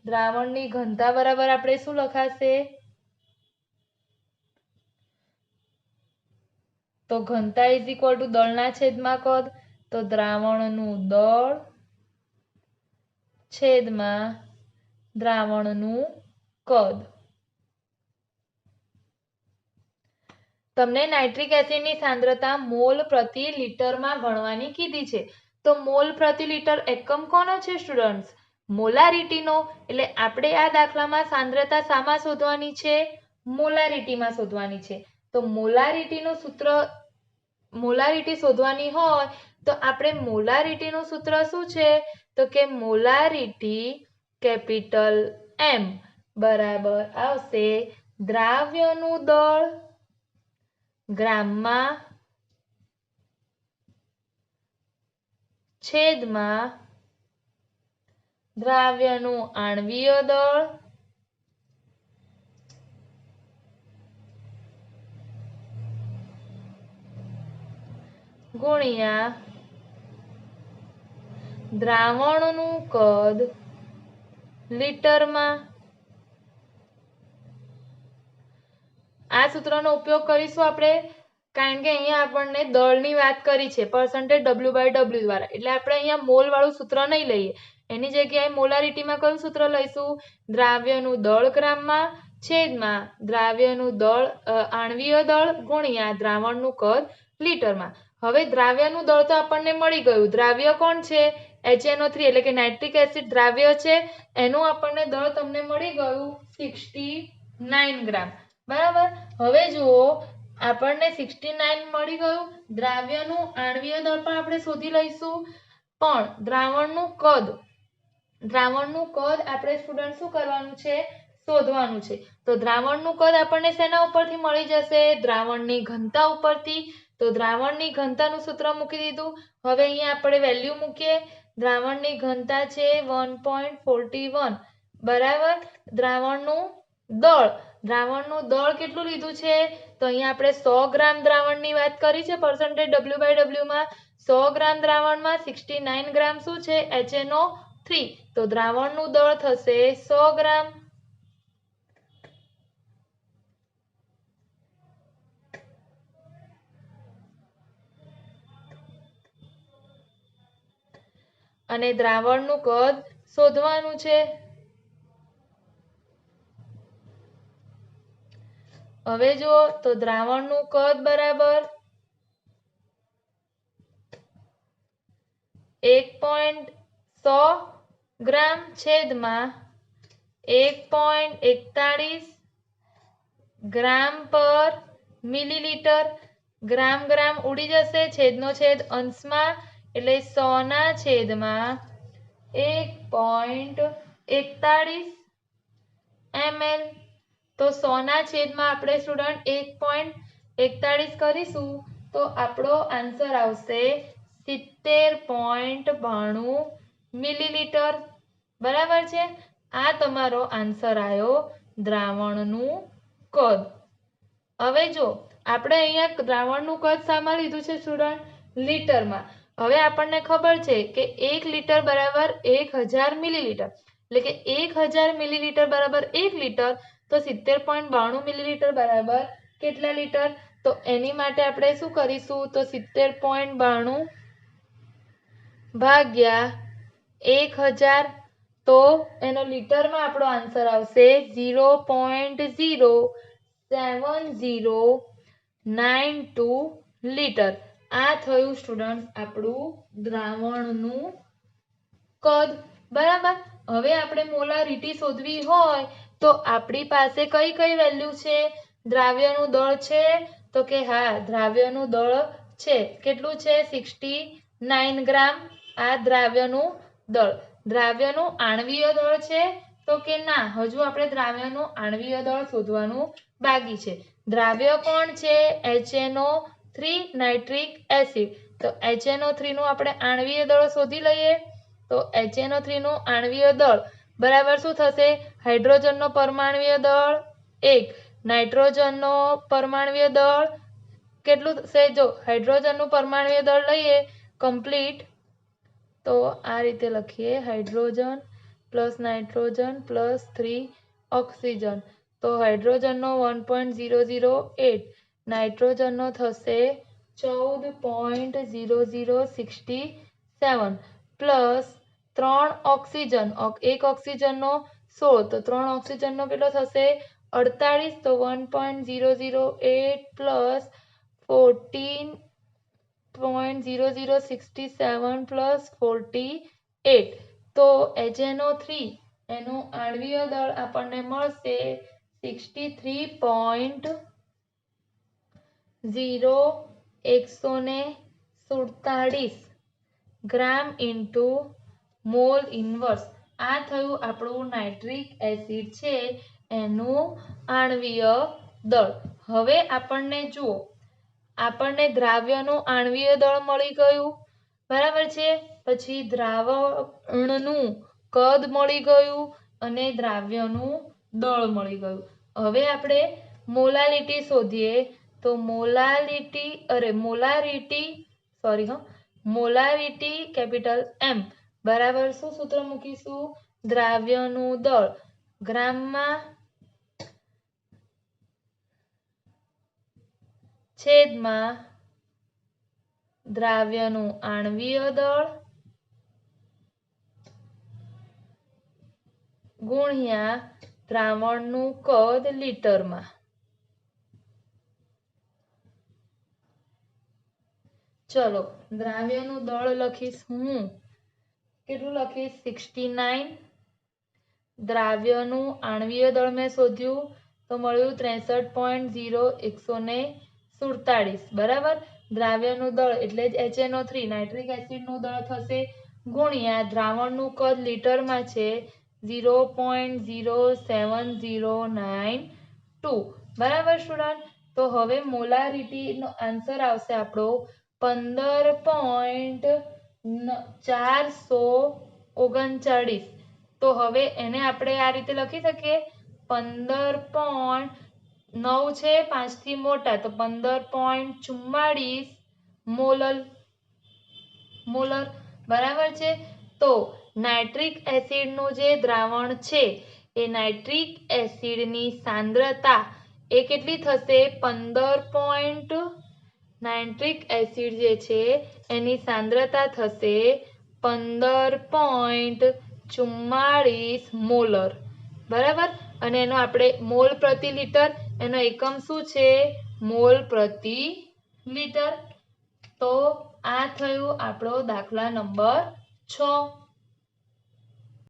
દ્રાવણની ઘનતા બરાબર આપણે શું લખાશે? તો ઘનતા ઇઝ ઇક્વલ ટુ દળના છેદમાં કદ. તો દ્રાવણનું દળ છેદમાં દ્રાવણનું કદ. તમને નાઇટ્રિક એસિડની સાંદ્રતા મોલ પ્રતિ લીટરમાં ગણવાની કીધી છે. તો મોલ પ્રતિ લીટર એકમ કોનો છે સ્ટુડન્ટ્સ? મોલારિટીનો. એટલે આપણે આ દાખલામાં સાંદ્રતા શામાં શોધવાની છે? મોલારિટીમાં શોધવાની છે. તો મોલારિટીનું સૂત્ર, મોલારિટી શોધવાની હોય તો આપણે મોલારિટીનું સૂત્ર શું છે? તો કે મોલારિટી કેપિટલ M બરાબર આવશે દ્રાવ્યનું દળ ગ્રામમાં છેદમાં દ્રાવ્યનું આણ્વીય દળ ગુણ્યા દ્રાવણનું કદ લીટરમાં. આ સૂત્રનો ઉપયોગ કરીશું આપણે, કારણ કે અહીંયા આપણને દળની વાત કરી છે પર્સન્ટેજ W/W દ્વારા. એટલે આપણે અહીંયા મોલ વાળું સૂત્ર નહીં લઈએ, એની જગ્યાએ મોલારિટીમાં કયું સૂત્ર લઈશું? દ્રાવ્યનું દળ ગ્રામમાં છેદમાં દ્રાવ્યનું દળ આણ્વીય દળ ગુણ્યા દ્રાવણનું કદ લીટરમાં. હવે દ્રાવ્યનું દળ તો આપણને મળી ગયું. દ્રાવ્ય કોણ છે? HNO3 એટલે કે નાઇટ્રિક એસિડ દ્રાવ્ય છે. એનું આપણને દળ તમને મળી ગયું 69 ગ્રામ. બરાબર. હવે જુઓ, આપણને 69 મળી ગયું. દ્રાવ્યનું આણ્વીય દળ પણ આપણે શોધી લઈશું, પણ દ્રાવણનું કદ આપણે સ્ટુડન્ટ શું કરવાનું છે? શોધવાનું છે. તો દ્રાવણનું કદ આપણને શેના ઉપરથી મળી જશે? દ્રાવણની ઘનતા ઉપરથી. તો દ્રાવણની ઘનતાનું સૂત્ર મૂકી દીધું. હવે અહીંયા આપણે વેલ્યુ મૂકીએ. દ્રાવણની ઘનતા છે 1.41 બરાબર. દ્રાવણનું દળ કેટલું લીધું છે? તો અહીંયા આપણે 100 ગ્રામ દ્રાવણની વાત કરી છે પર્સન્ટેજ W/W માં. 100 ગ્રામ દ્રાવણમાં 69 ગ્રામ શું છે? HNO3. તો દ્રાવણનું દળ થશે 100 ગ્રામ. અને દ્રાવણનું કદ શોધવાનું છે. હવે જુઓ, તો દ્રાવણનું કદ બરાબર 1.100 ગ્રામ છેદમાં 1.41 ગ્રામ પર મિલીલીટર. ગ્રામ ઉડી જશે, છેદનો છેદ અંશમાં, એટલે 100 ના છેદમાં 1.41 ml. તો 100 ના છેદમાં આપણે સ્ટુડન્ટ 1.41 કરીશું તો આપણો આન્સર આવશે 70.92 મિલીલીટર. બરાબર છે. આ તમારો આન્સર આવ્યો દ્રાવણનું કદ. હવે જો આપણે અહીંયા દ્રાવણનું કદ શામાં લીધું છે સ્ટુડન્ટ? લીટરમાં. હવે આપણને ખબર છે કે 1 લીટર બરાબર 1000 મિલીલીટર. એટલે કે 1000 મિલીલીટર બરાબર 1 લીટર. તો 70.92 મિલીલીટર બરાબર કેટલા લીટર? તો એની માટે આપણે શું કરીશું? તો 70.92 ભાગ્યા 1000. તો એનો લીટરમાં આપણો આન્સર આવશે 0.07092 લીટર. આ થયું સ્ટુડન્ટ આપણું દ્રાવણનું કદ. બરાબર. હવે આપણે મોલારિટી શોધવી હોય તો આપણી પાસે કઈ વેલ્યુ છે? દ્રાવ્યનું દળ છે. તો કે હા, દ્રાવ્યનું દળ છે. કેટલું છે? 69 ગ્રામ. આ દ્રાવ્યનું દળ. દ્રાવ્યનું આણ્વીય દળ છે. તો કે ના, હજુ આપણે દ્રાવ્યનું આણ્વીય દળ શોધવાનું બાકી છે. દ્રાવ્ય કોણ છે? HNO3 nitric acid. તો HNO3 નું આપણે આણ્વીય દળ શોધી લઈએ. તો HNO3 નું આણ્વીય દળ બરાબર શું થશે? હાઇડ્રોજનનો પરમાણ્વીય દળ 1, નાઇટ્રોજનનો પરમાણ્વીય દળ કેટલું થશે? જો હાઇડ્રોજનનું પરમાણ્વીય દળ લઈએ કમ્પ્લીટ, તો આ રીતે લખીએ: hydrogen plus nitrogen plus 3 oxygen. તો હાઇડ્રોજનનો 1.008, નાઇટ્રોજનનો થશે 14.0067 પ્લસ 3 ઓક્સિજન. એક ઓક્સિજનનો 16, તો 3 ઓક્સિજનનો કેટલો થશે? 48 તો 1.008 પ્લસ 14.0067 પ્લસ 48 તો HNO3 એનું આણ્વીય દળ આપણને મળશે 63.0147 ગ્રામ ઇન્ટુ મોલ ઇન્વર્સ. આ થયું આપણું નાઇટ્રિક એસિડ છે એનું આણ્વીય દળ. હવે આપણને જુઓ, આપણને દ્રાવ્યનું આણ્વીય દળ મળી ગયું, બરાબર છે. પછી દ્રાવણનું કદ મળી ગયું અને દ્રાવ્યનું દળ મળી ગયું. હવે આપણે મોલાલિટી શોધીએ તો મોલારિટી કેપિટલ M બરાબર શું સૂત્ર મૂકીશું? દ્રાવ્યનું દળ ગ્રામમાં છેદમાં દ્રાવ્યનું આણ્વીય દળ ગુણ્યા દ્રાવણનું કદ લીટરમાં. ચલો દ્રાવ્યનું દળ લખીશ હું. કેટલું લખીશ? 69. દ્રાવ્યનું આણ્વીય દળ મેં શોધ્યું તો મળ્યું 63.0147 બરાબર. દ્રાવ્યનું દળ એટલે જ HNO3 નાઇટ્રિક એસિડનું દળ થશે ગુણ્યા દ્રાવણનું કદ લીટરમાં છે 0.07092 બરાબર સ્ટુડન્ટ. તો હવે મોલારિટીનો આન્સર આવશે આપણો 15.439. તો હવે એને આપણે આ રીતે લખી શકીએ 15. 9 છે 5 થી મોટા તો 15.44 મોલર બરાબર છે. તો નાઇટ્રિક એસિડનું જે દ્રાવણ છે એ નાઇટ્રિક એસિડની સાંદ્રતા એ કેટલી થશે? 15. નાઇટ્રિક એસિડ જે છે એની સાંદ્રતા થશે 15.44 મોલર બરાબર. અને એનો આપણે મોલ પ્રતિ લીટર, એનો એકમ શું છે? મોલ પ્રતિ લીટર. તો આ થયું આપણો દાખલા નંબર 6.